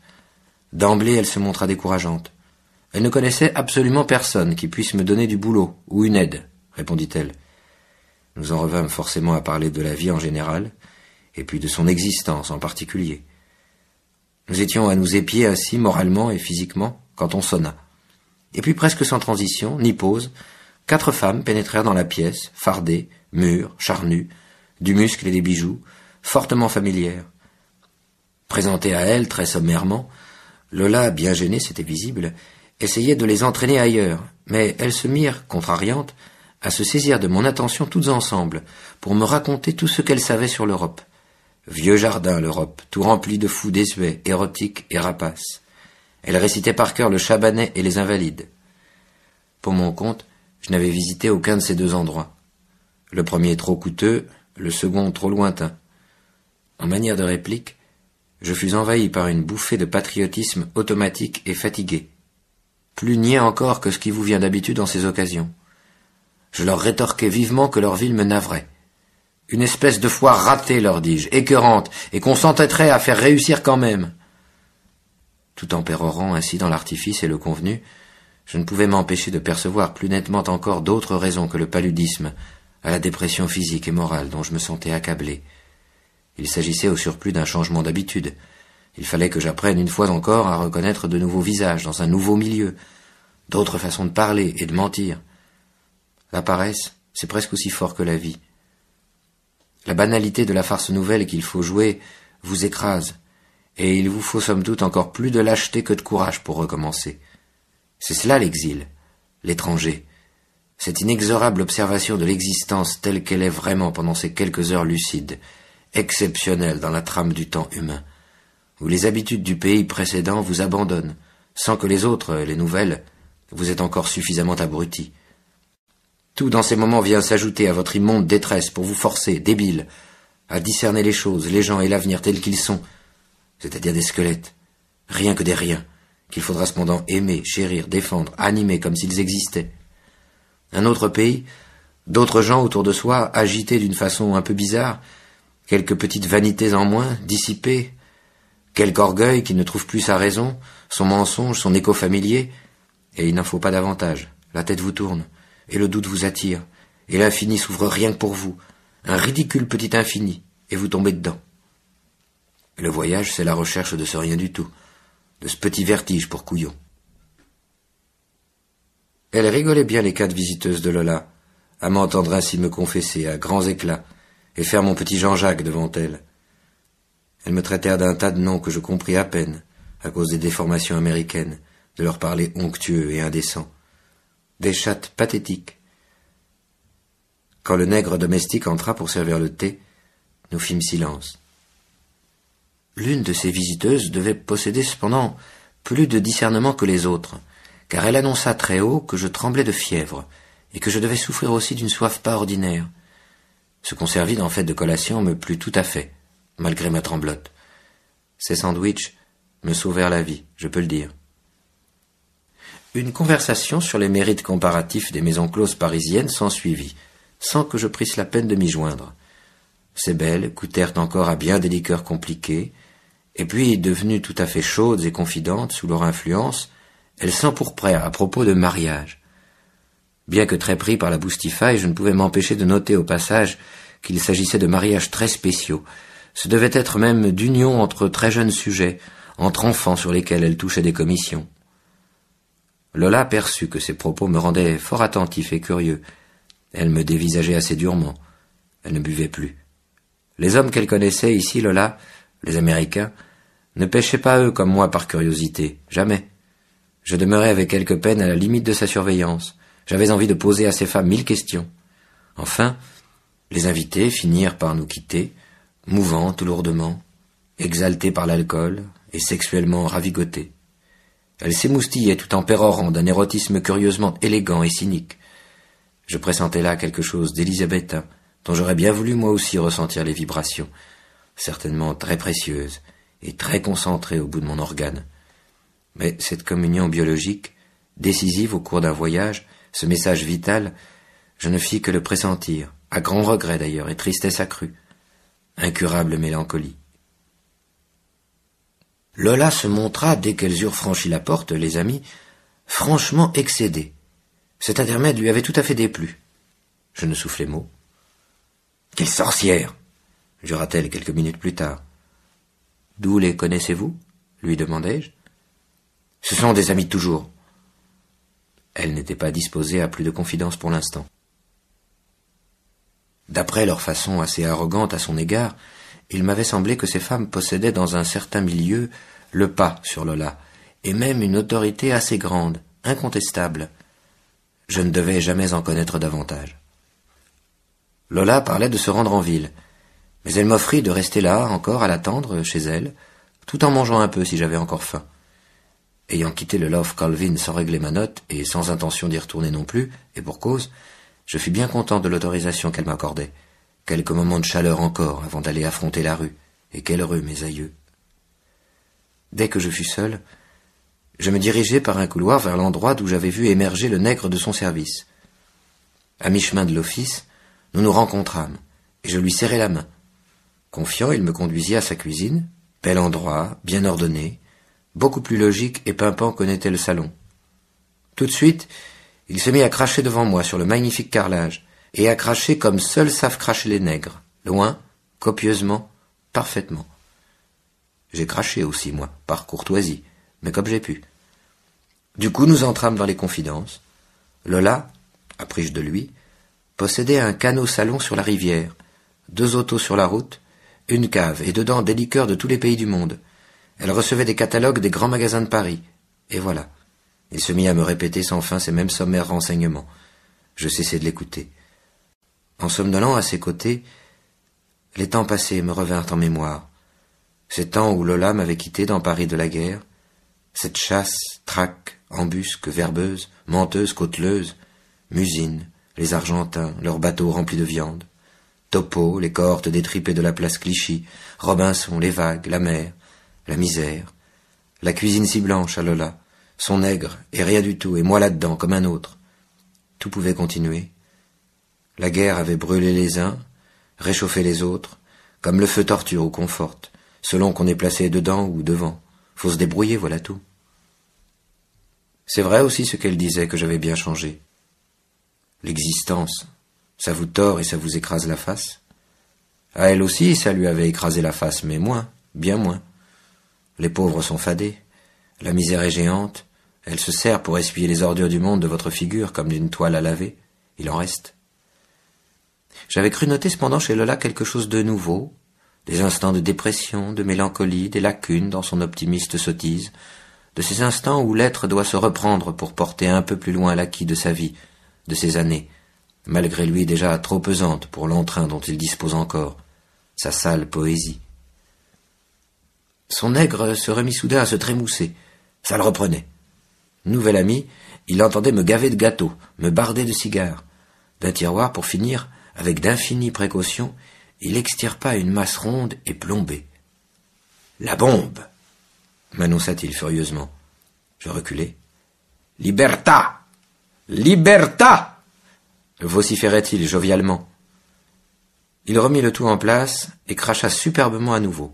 D'emblée, elle se montra décourageante. Elle ne connaissait absolument personne qui puisse me donner du boulot ou une aide, répondit-elle. Nous en revînmes forcément à parler de la vie en général, et puis de son existence en particulier. Nous étions à nous épier ainsi, moralement et physiquement, quand on sonna. Et puis presque sans transition, ni pause, 4 femmes pénétrèrent dans la pièce, fardées, mûres, charnues, du muscle et des bijoux, fortement familières. Présentée à elles très sommairement, Lola, bien gênée, c'était visible, essayait de les entraîner ailleurs, mais elles se mirent, contrariantes, à se saisir de mon attention toutes ensemble, pour me raconter tout ce qu'elles savaient sur l'Europe. Vieux jardin, l'Europe, tout rempli de fous désuets, érotiques et rapaces. Elle récitait par cœur le Chabanais et les Invalides. Pour mon compte, je n'avais visité aucun de ces 2 endroits. Le premier trop coûteux, le second trop lointain. En manière de réplique, je fus envahi par une bouffée de patriotisme automatique et fatigué. Plus niais encore que ce qui vous vient d'habitude en ces occasions. Je leur rétorquai vivement que leur ville me navrait. Une espèce de foi ratée, leur dis-je, écœurante, et qu'on s'entêterait à faire réussir quand même. Tout en pérorant ainsi dans l'artifice et le convenu, je ne pouvais m'empêcher de percevoir plus nettement encore d'autres raisons que le paludisme, à la dépression physique et morale dont je me sentais accablé. Il s'agissait au surplus d'un changement d'habitude. Il fallait que j'apprenne une fois encore à reconnaître de nouveaux visages dans un nouveau milieu, d'autres façons de parler et de mentir. La paresse, c'est presque aussi fort que la vie. La banalité de la farce nouvelle qu'il faut jouer vous écrase, et il vous faut somme toute encore plus de lâcheté que de courage pour recommencer. C'est cela l'exil, l'étranger, cette inexorable observation de l'existence telle qu'elle est vraiment pendant ces quelques heures lucides, exceptionnelles dans la trame du temps humain, où les habitudes du pays précédent vous abandonnent, sans que les autres, les nouvelles, vous aient encore suffisamment abrutis. Tout dans ces moments vient s'ajouter à votre immonde détresse pour vous forcer, débile, à discerner les choses, les gens et l'avenir tels qu'ils sont, c'est-à-dire des squelettes, rien que des riens, qu'il faudra cependant aimer, chérir, défendre, animer comme s'ils existaient. Un autre pays, d'autres gens autour de soi, agités d'une façon un peu bizarre, quelques petites vanités en moins, dissipées, quelque orgueil qui ne trouve plus sa raison, son mensonge, son écho familier, et il n'en faut pas davantage. La tête vous tourne, et le doute vous attire, et l'infini s'ouvre rien que pour vous, un ridicule petit infini, et vous tombez dedans. Le voyage, c'est la recherche de ce rien du tout, de ce petit vertige pour couillon. Elle rigolait bien les 4 visiteuses de Lola, à m'entendre ainsi me confesser à grands éclats, et faire mon petit Jean-Jacques devant elle. Elles me traitèrent d'un tas de noms que je compris à peine, à cause des déformations américaines, de leur parler onctueux et indécent. Des chattes pathétiques. Quand le nègre domestique entra pour servir le thé, nous fîmes silence. L'une de ces visiteuses devait posséder cependant plus de discernement que les autres, car elle annonça très haut que je tremblais de fièvre, et que je devais souffrir aussi d'une soif pas ordinaire. Ce qu'on servit en fait de collation me plut tout à fait, malgré ma tremblote. Ces sandwichs me sauvèrent la vie, je peux le dire. Une conversation sur les mérites comparatifs des maisons closes parisiennes s'ensuivit, sans que je prisse la peine de m'y joindre. Ces belles coûtèrent encore à bien des liqueurs compliquées, et puis, devenues tout à fait chaudes et confidentes sous leur influence, elles s'empourprèrent à propos de mariage. Bien que très pris par la boustifaille, je ne pouvais m'empêcher de noter au passage qu'il s'agissait de mariages très spéciaux. Ce devait être même d'union entre très jeunes sujets, entre enfants sur lesquels elles touchaient des commissions. Lola perçut que ces propos me rendaient fort attentif et curieux. Elle me dévisageait assez durement. Elle ne buvait plus. Les hommes qu'elle connaissait ici, Lola, les Américains, ne pêchaient pas eux comme moi par curiosité, jamais. Je demeurais avec quelque peine à la limite de sa surveillance. J'avais envie de poser à ces femmes 1000 questions. Enfin, les invités finirent par nous quitter, mouvantes lourdement, exaltées par l'alcool et sexuellement ravigotées. Elles s'émoustillaient tout en pérorant d'un érotisme curieusement élégant et cynique. Je pressentais là quelque chose d'élisabétain, dont j'aurais bien voulu moi aussi ressentir les vibrations, certainement très précieuses et très concentrées au bout de mon organe. Mais cette communion biologique, décisive au cours d'un voyage, ce message vital, je ne fis que le pressentir, à grand regret d'ailleurs et tristesse accrue. Incurable mélancolie. Lola se montra, dès qu'elles eurent franchi la porte, les amis, franchement excédée. Cet intermède lui avait tout à fait déplu. Je ne soufflai mot. « Quelle sorcière !» jura-t-elle quelques minutes plus tard. « D'où les connaissez-vous » lui demandai-je. « Ce sont des amis de toujours. » Elle n'était pas disposée à plus de confidence pour l'instant. D'après leur façon assez arrogante à son égard, il m'avait semblé que ces femmes possédaient dans un certain milieu le pas sur Lola, et même une autorité assez grande, incontestable. Je ne devais jamais en connaître davantage. Lola parlait de se rendre en ville, mais elle m'offrit de rester là encore à l'attendre chez elle, tout en mangeant un peu si j'avais encore faim. Ayant quitté le Love Colvin sans régler ma note, et sans intention d'y retourner non plus, et pour cause, je fus bien content de l'autorisation qu'elle m'accordait. Quelques moments de chaleur encore avant d'aller affronter la rue, et quel heureux mes aïeux. Dès que je fus seul, je me dirigeai par un couloir vers l'endroit d'où j'avais vu émerger le nègre de son service. À mi-chemin de l'office, nous nous rencontrâmes, et je lui serrai la main. Confiant, il me conduisit à sa cuisine, bel endroit, bien ordonné, beaucoup plus logique et pimpant que n'était le salon. Tout de suite, il se mit à cracher devant moi sur le magnifique carrelage, et à cracher comme seuls savent cracher les nègres, loin, copieusement, parfaitement. J'ai craché aussi, moi, par courtoisie, mais comme j'ai pu. Du coup, nous entrâmes dans les confidences. Lola, appris-je de lui, possédait un canot-salon sur la rivière, 2 autos sur la route, une cave, et dedans des liqueurs de tous les pays du monde. Elle recevait des catalogues des grands magasins de Paris, et voilà. Il se mit à me répéter sans fin ces mêmes sommaires renseignements. Je cessai de l'écouter. En somnolant à ses côtés, les temps passés me revinrent en mémoire. Ces temps où Lola m'avait quitté dans Paris de la guerre, cette chasse, traque, embusque, verbeuse, menteuse, cauteleuse, musine, les Argentins, leurs bateaux remplis de viande. Topeau, les cohortes détripées de la place Clichy, Robinson, les vagues, la mer, la misère, la cuisine si blanche à Lola, son nègre, et rien du tout, et moi là-dedans, comme un autre. Tout pouvait continuer. La guerre avait brûlé les uns, réchauffé les autres, comme le feu torture ou conforte, selon qu'on est placé dedans ou devant. Faut se débrouiller, voilà tout. C'est vrai aussi ce qu'elle disait, que j'avais bien changé. L'existence, ça vous tord et ça vous écrase la face. À elle aussi, ça lui avait écrasé la face, mais moins, bien moins. Les pauvres sont fadés, la misère est géante, elle se sert pour essuyer les ordures du monde de votre figure comme d'une toile à laver, il en reste. J'avais cru noter cependant chez Lola quelque chose de nouveau, des instants de dépression, de mélancolie, des lacunes dans son optimiste sottise, de ces instants où l'être doit se reprendre pour porter un peu plus loin l'acquis de sa vie, de ses années, malgré lui déjà trop pesante pour l'entrain dont il dispose encore, sa sale poésie. Son nègre se remit soudain à se trémousser, ça le reprenait. Nouvel ami, il entendait me gaver de gâteaux, me barder de cigares. D'un tiroir, pour finir, avec d'infinies précautions, il extirpa une masse ronde et plombée. « La bombe !» m'annonça-t-il furieusement. Je reculai. « Liberta ! Liberta !» vociférait-il jovialement. Il remit le tout en place et cracha superbement à nouveau.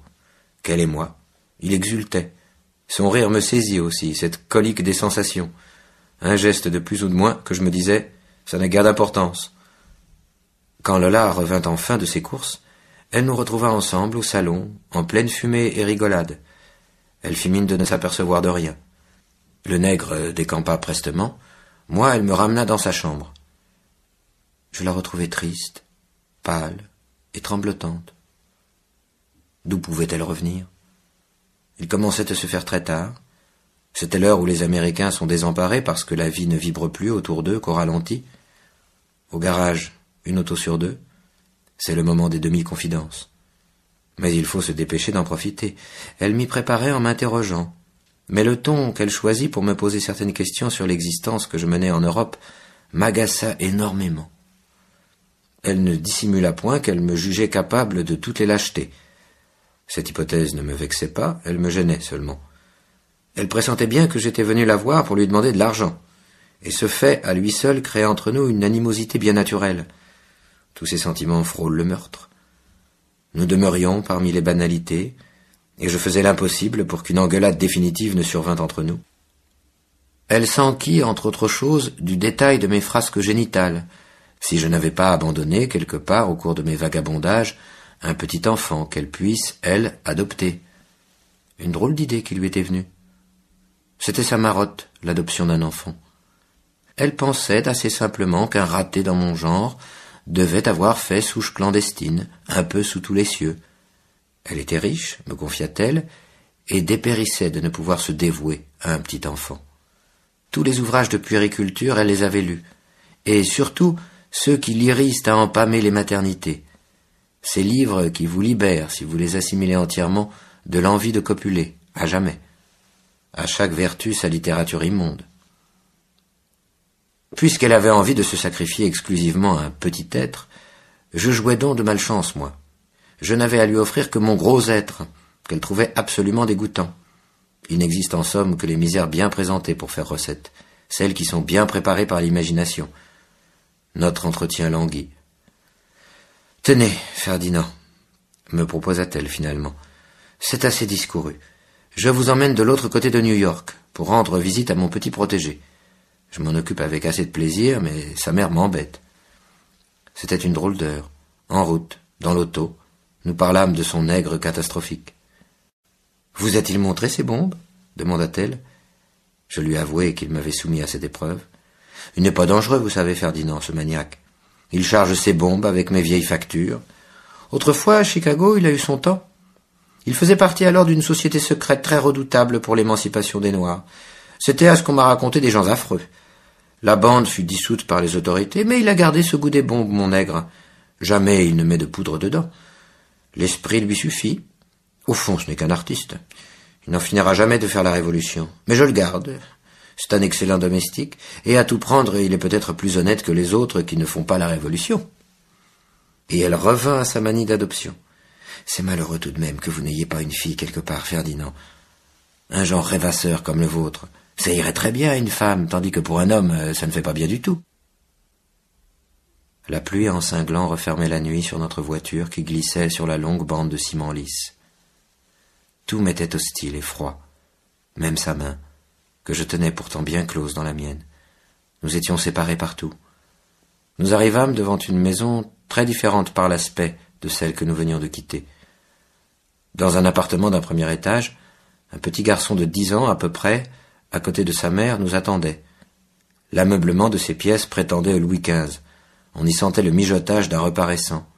Quel émoi! Il exultait. Son rire me saisit aussi, cette colique des sensations. Un geste de plus ou de moins que je me disais, ça n'a guère d'importance. Quand Lola revint enfin de ses courses, elle nous retrouva ensemble au salon, en pleine fumée et rigolade. Elle fit mine de ne s'apercevoir de rien. Le nègre décampa prestement. Moi, elle me ramena dans sa chambre. Je la retrouvai triste, pâle et tremblotante. D'où pouvait-elle revenir? Il commençait à se faire très tard. C'était l'heure où les Américains sont désemparés parce que la vie ne vibre plus autour d'eux qu'au ralenti. Au garage, une auto sur deux. C'est le moment des demi-confidences. Mais il faut se dépêcher d'en profiter. Elle m'y préparait en m'interrogeant. Mais le ton qu'elle choisit pour me poser certaines questions sur l'existence que je menais en Europe m'agaça énormément. Elle ne dissimula point qu'elle me jugeait capable de toutes les lâchetés. Cette hypothèse ne me vexait pas, elle me gênait seulement. Elle pressentait bien que j'étais venu la voir pour lui demander de l'argent, et ce fait à lui seul créait entre nous une animosité bien naturelle. Tous ces sentiments frôlent le meurtre. Nous demeurions parmi les banalités, et je faisais l'impossible pour qu'une engueulade définitive ne survînt entre nous. Elle s'enquit, entre autres choses, du détail de mes frasques génitales, si je n'avais pas abandonné, quelque part au cours de mes vagabondages, un petit enfant qu'elle puisse, elle, adopter. Une drôle d'idée qui lui était venue. C'était sa marotte, l'adoption d'un enfant. Elle pensait assez simplement qu'un raté dans mon genre devait avoir fait souche clandestine, un peu sous tous les cieux. Elle était riche, me confia-t-elle, et dépérissait de ne pouvoir se dévouer à un petit enfant. Tous les ouvrages de puériculture, elle les avait lus, et surtout ceux qui l'irisent à empamer les maternités. Ces livres qui vous libèrent, si vous les assimilez entièrement, de l'envie de copuler, à jamais. À chaque vertu sa littérature immonde. Puisqu'elle avait envie de se sacrifier exclusivement à un petit être, je jouais donc de malchance, moi. Je n'avais à lui offrir que mon gros être, qu'elle trouvait absolument dégoûtant. Il n'existe en somme que les misères bien présentées pour faire recette, celles qui sont bien préparées par l'imagination. Notre entretien languit. « Tenez, Ferdinand, me proposa-t-elle finalement, c'est assez discouru. Je vous emmène de l'autre côté de New York, pour rendre visite à mon petit protégé. Je m'en occupe avec assez de plaisir, mais sa mère m'embête. » C'était une drôle d'heure. En route, dans l'auto, nous parlâmes de son nègre catastrophique. « Vous a-t-il montré ces bombes ?» demanda-t-elle. Je lui avouai qu'il m'avait soumis à cette épreuve. « Il n'est pas dangereux, vous savez, Ferdinand, ce maniaque. Il charge ses bombes avec mes vieilles factures. Autrefois, à Chicago, il a eu son temps. Il faisait partie alors d'une société secrète très redoutable pour l'émancipation des Noirs. C'était à ce qu'on m'a raconté des gens affreux. La bande fut dissoute par les autorités, mais il a gardé ce goût des bombes, mon nègre. Jamais il ne met de poudre dedans. L'esprit lui suffit. Au fond, ce n'est qu'un artiste. Il n'en finira jamais de faire la révolution. Mais je le garde. c'est un excellent domestique, et à tout prendre, il est peut-être plus honnête que les autres qui ne font pas la révolution. » Et elle revint à sa manie d'adoption. « C'est malheureux tout de même que vous n'ayez pas une fille quelque part, Ferdinand. Un genre rêvasseur comme le vôtre, ça irait très bien à une femme, tandis que pour un homme, ça ne fait pas bien du tout. » La pluie en cinglant refermait la nuit sur notre voiture qui glissait sur la longue bande de ciment lisse. Tout m'était hostile et froid, même sa main, que je tenais pourtant bien close dans la mienne. Nous étions séparés partout. Nous arrivâmes devant une maison très différente par l'aspect de celle que nous venions de quitter. Dans un appartement d'un premier étage, un petit garçon de 10 ans à peu près, à côté de sa mère, nous attendait. L'ameublement de ces pièces prétendait au Louis XV. On y sentait le mijotage d'un repas récent.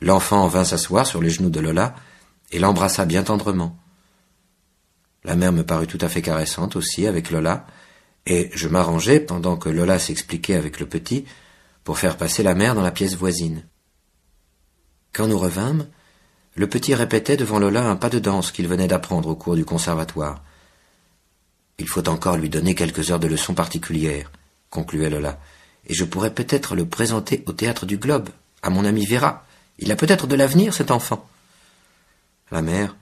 L'enfant vint s'asseoir sur les genoux de Lola et l'embrassa bien tendrement. La mère me parut tout à fait caressante aussi avec Lola, et je m'arrangeai, pendant que Lola s'expliquait avec le petit, pour faire passer la mère dans la pièce voisine. Quand nous revînmes, le petit répétait devant Lola un pas de danse qu'il venait d'apprendre au cours du conservatoire. « Il faut encore lui donner quelques heures de leçons particulières, » concluait Lola, « et je pourrais peut-être le présenter au théâtre du Globe, à mon ami Vera. Il a peut-être de l'avenir, cet enfant. » La mère,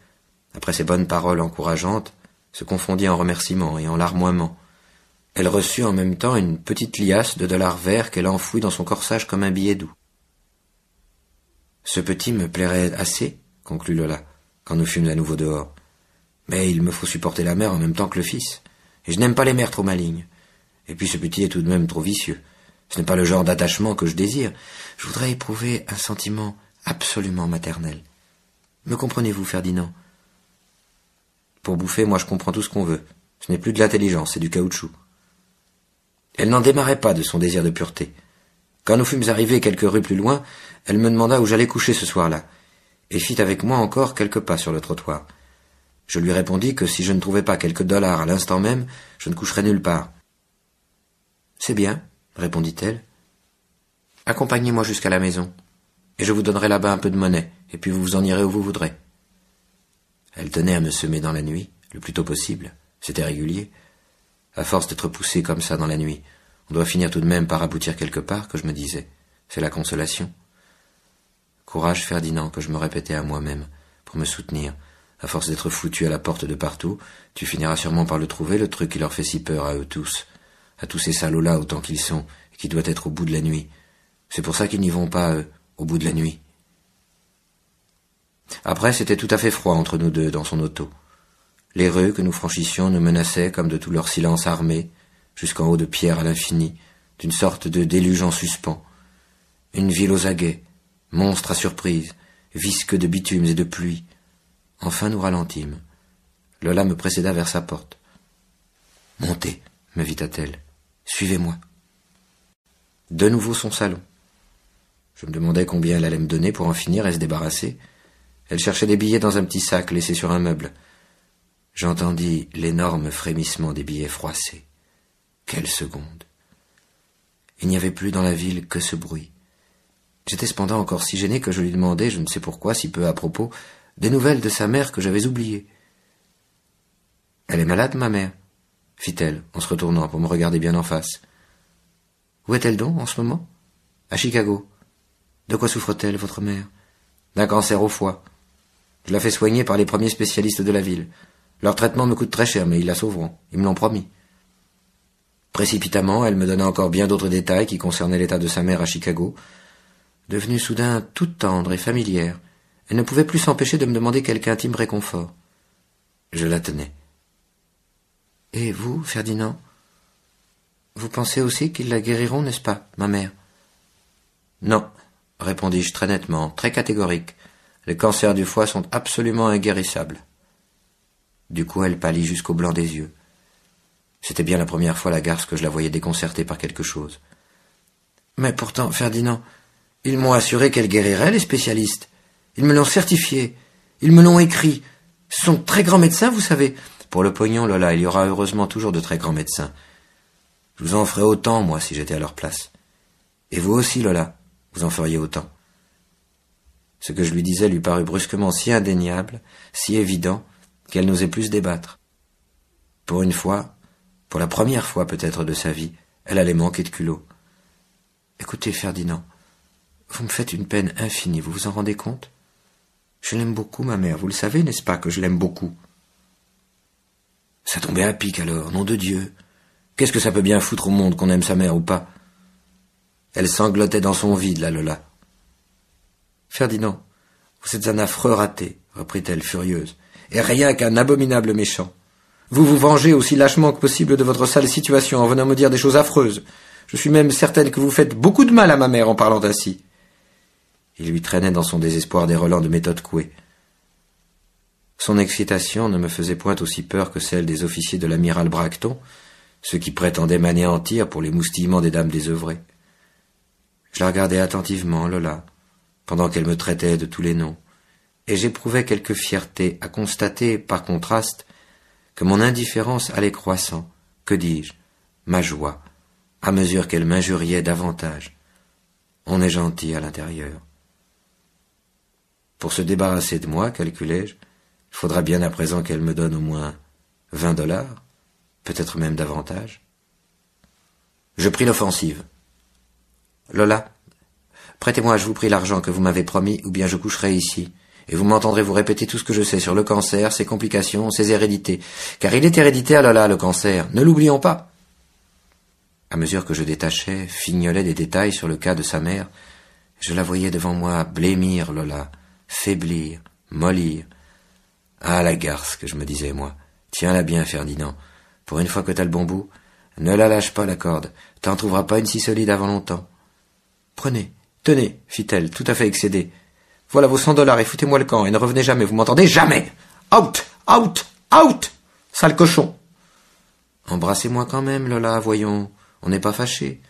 après ces bonnes paroles encourageantes, se confondit en remerciements et en larmoiements. Elle reçut en même temps une petite liasse de dollars verts qu'elle enfouit dans son corsage comme un billet doux. « Ce petit me plairait assez, » conclut Lola, quand nous fûmes à nouveau dehors. « Mais il me faut supporter la mère en même temps que le fils, et je n'aime pas les mères trop malignes. Et puis ce petit est tout de même trop vicieux. Ce n'est pas le genre d'attachement que je désire. Je voudrais éprouver un sentiment absolument maternel. Me comprenez-vous, Ferdinand ? Pour bouffer, moi je comprends tout ce qu'on veut. Ce n'est plus de l'intelligence, c'est du caoutchouc. » Elle n'en démarrait pas de son désir de pureté. Quand nous fûmes arrivés quelques rues plus loin, elle me demanda où j'allais coucher ce soir-là, et fit avec moi encore quelques pas sur le trottoir. Je lui répondis que si je ne trouvais pas quelques dollars à l'instant même, je ne coucherais nulle part. « C'est bien, » répondit-elle. « Accompagnez-moi jusqu'à la maison, et je vous donnerai là-bas un peu de monnaie, et puis vous vous en irez où vous voudrez. » Elle tenait à me semer dans la nuit, le plus tôt possible. C'était régulier. À force d'être poussé comme ça dans la nuit, on doit finir tout de même par aboutir quelque part, que je me disais. C'est la consolation. Courage, Ferdinand, que je me répétais à moi-même, pour me soutenir. À force d'être foutu à la porte de partout, tu finiras sûrement par le trouver, le truc qui leur fait si peur à eux tous. À tous ces salauds-là, autant qu'ils sont, et qui doit être au bout de la nuit. C'est pour ça qu'ils n'y vont pas, eux, au bout de la nuit. Après, c'était tout à fait froid entre nous deux dans son auto. Les rues que nous franchissions nous menaçaient comme de tout leur silence armé, jusqu'en haut de pierre à l'infini, d'une sorte de déluge en suspens. Une ville aux aguets, monstre à surprise, visqueux de bitumes et de pluie. Enfin nous ralentîmes. Lola me précéda vers sa porte. « Montez, m'invita-t-elle. Suivez-moi. » De nouveau son salon. Je me demandais combien elle allait me donner pour en finir et se débarrasser. Elle cherchait des billets dans un petit sac laissé sur un meuble. J'entendis l'énorme frémissement des billets froissés. Quelle seconde! Il n'y avait plus dans la ville que ce bruit. J'étais cependant encore si gêné que je lui demandai, je ne sais pourquoi, si peu à propos, des nouvelles de sa mère que j'avais oubliées. « Elle est malade, ma mère ?» fit-elle, en se retournant pour me regarder bien en face. « Où est-elle donc, en ce moment ?»« À Chicago. »« De quoi souffre-t-elle, votre mère ?»« D'un cancer au foie. Je la fais soigner par les premiers spécialistes de la ville. Leur traitement me coûte très cher, mais ils la sauveront. Ils me l'ont promis. » Précipitamment, elle me donna encore bien d'autres détails qui concernaient l'état de sa mère à Chicago. Devenue soudain toute tendre et familière, elle ne pouvait plus s'empêcher de me demander quelque intime réconfort. Je la tenais. « Et vous, Ferdinand, vous pensez aussi qu'ils la guériront, n'est-ce pas, ma mère ?»« Non, » répondis-je très nettement, très catégorique. « Les cancers du foie sont absolument inguérissables. » Du coup, elle pâlit jusqu'au blanc des yeux. C'était bien la première fois, la garce, que je la voyais déconcertée par quelque chose. « Mais pourtant, Ferdinand, ils m'ont assuré qu'elle guérirait, les spécialistes. Ils me l'ont certifié. Ils me l'ont écrit. Ce sont de très grands médecins, vous savez. » Pour le pognon, Lola, il y aura heureusement toujours de très grands médecins. Je vous en ferais autant, moi, si j'étais à leur place. Et vous aussi, Lola, vous en feriez autant. Ce que je lui disais lui parut brusquement si indéniable, si évident, qu'elle n'osait plus se débattre. Pour une fois, Pour la première fois peut-être de sa vie, elle allait manquer de culot. « Écoutez, Ferdinand, vous me faites une peine infinie, vous vous en rendez compte? Je l'aime beaucoup, ma mère, vous le savez, n'est-ce pas, que je l'aime beaucoup? » Ça tombait à pic alors, nom de Dieu. Qu'est-ce que ça peut bien foutre au monde qu'on aime sa mère ou pas? Elle sanglotait dans son vide, la Lola. « Ferdinand, vous êtes un affreux raté, reprit-elle furieuse, et rien qu'un abominable méchant. Vous vous vengez aussi lâchement que possible de votre sale situation en venant me dire des choses affreuses. Je suis même certaine que vous faites beaucoup de mal à ma mère en parlant ainsi. » Il lui traînait dans son désespoir des relents de méthode couée. Son excitation ne me faisait point aussi peur que celle des officiers de l'amiral Bracton, ceux qui prétendaient m'anéantir pour les moustillements des dames désœuvrées. Je la regardais attentivement, Lola, pendant qu'elle me traitait de tous les noms, et j'éprouvais quelque fierté à constater, par contraste, que mon indifférence allait croissant, que dis-je, ma joie, à mesure qu'elle m'injuriait davantage. On est gentil à l'intérieur. Pour se débarrasser de moi, calculai-je, il faudra bien à présent qu'elle me donne au moins $20, peut-être même davantage. Je pris l'offensive. « Lola, prêtez-moi, je vous prie, l'argent que vous m'avez promis, ou bien je coucherai ici, et vous m'entendrez vous répéter tout ce que je sais sur le cancer, ses complications, ses hérédités, car il est héréditaire, Lola, le cancer, ne l'oublions pas. » À mesure que je détachais, fignolais des détails sur le cas de sa mère, je la voyais devant moi blêmir, Lola, faiblir, mollir. Ah, la garce, que je me disais, moi. Tiens-la bien, Ferdinand. Pour une fois que t'as le bon bout, ne la lâche pas, la corde. T'en trouveras pas une si solide avant longtemps. Prenez, tenez, fit-elle, tout à fait excédée. Voilà vos $100 et foutez-moi le camp et ne revenez jamais, vous m'entendez? Jamais! Out! Out! Out! Sale cochon! Embrassez-moi quand même, Lola, voyons. On n'est pas fâchés,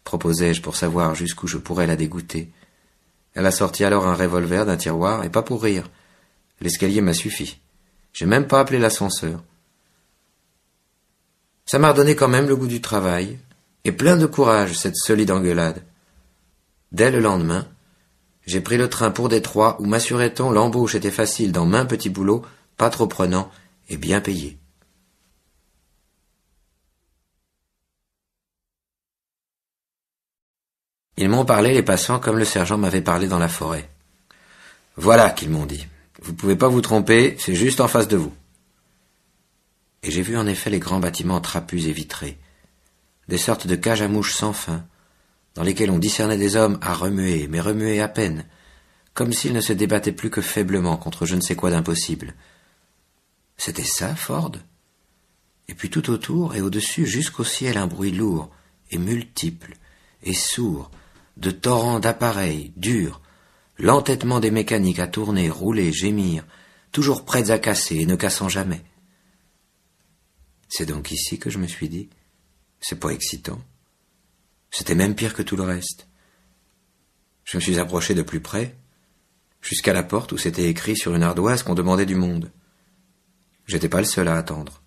proposai-je pour savoir jusqu'où je pourrais la dégoûter. Elle a sorti alors un revolver d'un tiroir, et pas pour rire. L'escalier m'a suffi. J'ai même pas appelé l'ascenseur. Ça m'a redonné quand même le goût du travail, et plein de courage, cette solide engueulade. Dès le lendemain, j'ai pris le train pour Détroit, où, m'assurait-on, l'embauche était facile dans maints petits boulots, pas trop prenants et bien payés. Ils m'ont parlé, les passants, comme le sergent m'avait parlé dans la forêt. « Voilà, qu'ils m'ont dit. Vous pouvez pas vous tromper, c'est juste en face de vous. » Et j'ai vu en effet les grands bâtiments trapus et vitrés, des sortes de cages à mouches sans fin, dans lesquelles on discernait des hommes à remuer, mais remuer à peine, comme s'ils ne se débattaient plus que faiblement contre je ne sais quoi d'impossible. C'était ça, Ford? Et puis tout autour et au-dessus, jusqu'au ciel, un bruit lourd et multiple et sourd, de torrents d'appareils durs, l'entêtement des mécaniques à tourner, rouler, gémir, toujours prêts à casser et ne cassant jamais. C'est donc ici que je me suis dit, c'est pas excitant. C'était même pire que tout le reste. Je me suis approché de plus près, jusqu'à la porte où c'était écrit sur une ardoise qu'on demandait du monde. J'étais pas le seul à attendre.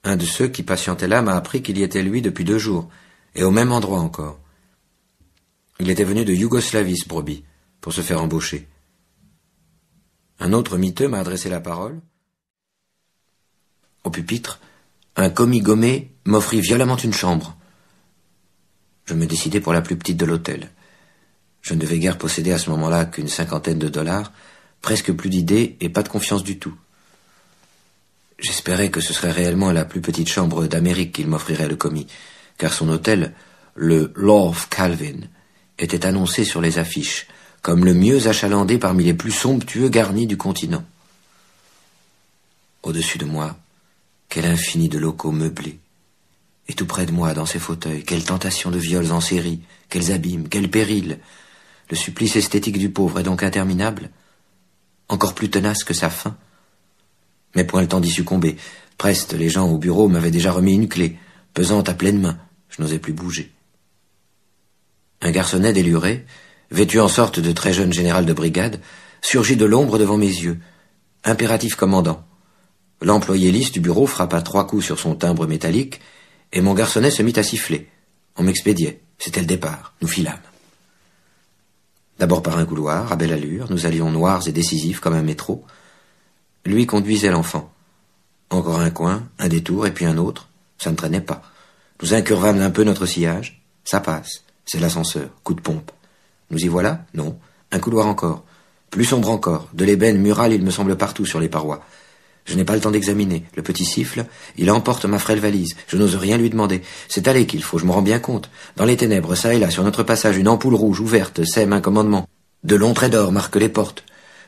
Un de ceux qui patientaient là m'a appris qu'il y était lui depuis 2 jours, et au même endroit encore. Il était venu de Yougoslavie, ce brebis, pour se faire embaucher. Un autre miteux m'a adressé la parole. Au pupitre, un commis gommé m'offrit violemment une chambre. Je me décidai pour la plus petite de l'hôtel. Je ne devais guère posséder à ce moment-là qu'une $50, presque plus d'idées et pas de confiance du tout. J'espérais que ce serait réellement la plus petite chambre d'Amérique qu'il m'offrirait, le commis, car son hôtel, le Lord Calvin, était annoncé sur les affiches, comme le mieux achalandé parmi les plus somptueux garnis du continent. Au-dessus de moi, quel infini de locaux meublés. Et tout près de moi, dans ces fauteuils, quelle tentation de viols en série, quels abîmes, quels périls. Le supplice esthétique du pauvre est donc interminable, encore plus tenace que sa faim. Mais point le temps d'y succomber. Preste, les gens au bureau m'avaient déjà remis une clé, pesante à pleine main. Je n'osais plus bouger. Un garçonnet déluré, vêtu en sorte de très jeune général de brigade, surgit de l'ombre devant mes yeux. Impératif commandant. L'employé lisse du bureau frappa 3 coups sur son timbre métallique, et mon garçonnet se mit à siffler. On m'expédiait. C'était le départ. Nous filâmes. D'abord par un couloir, à belle allure, nous allions noirs et décisifs comme un métro. Lui conduisait l'enfant. Encore un coin, un détour, et puis un autre. Ça ne traînait pas. Nous incurvâmes un peu notre sillage. Ça passe. C'est l'ascenseur. Coup de pompe. Nous y voilà? Non. Un couloir encore. Plus sombre encore. De l'ébène mural, il me semble partout sur les parois. Je n'ai pas le temps d'examiner. Le petit siffle, il emporte ma frêle valise. Je n'ose rien lui demander. C'est aller qu'il faut, je me rends bien compte. Dans les ténèbres, ça et là, sur notre passage, une ampoule rouge ouverte sème un commandement. De longs traits d'or marquent les portes.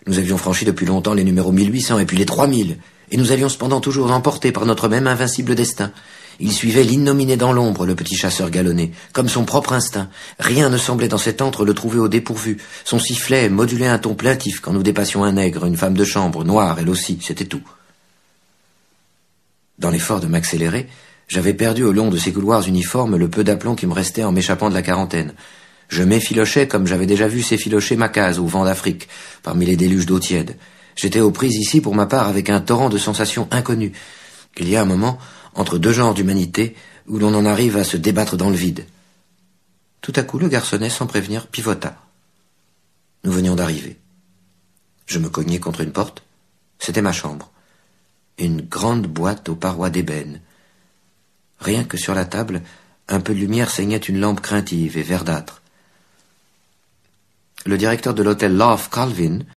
Nous avions franchi depuis longtemps les numéros 1800 et puis les 3000. Et nous allions cependant toujours emportés par notre même invincible destin. Il suivait l'innominé dans l'ombre, le petit chasseur galonné, comme son propre instinct. Rien ne semblait dans cet antre le trouver au dépourvu. Son sifflet modulait un ton plaintif quand nous dépassions un nègre, une femme de chambre, noire elle aussi, c'était tout. Dans l'effort de m'accélérer, j'avais perdu au long de ces couloirs uniformes le peu d'aplomb qui me restait en m'échappant de la quarantaine. Je m'effilochais comme j'avais déjà vu s'effilocher Macase au vent d'Afrique, parmi les déluges d'eau tiède. J'étais aux prises ici, pour ma part, avec un torrent de sensations inconnues. Il y a un moment, entre deux genres d'humanité, où l'on en arrive à se débattre dans le vide. Tout à coup, le garçonnet, sans prévenir, pivota. Nous venions d'arriver. Je me cognai contre une porte. C'était ma chambre. Une grande boîte aux parois d'ébène. Rien que sur la table, un peu de lumière saignait une lampe craintive et verdâtre. Le directeur de l'hôtel Love Calvin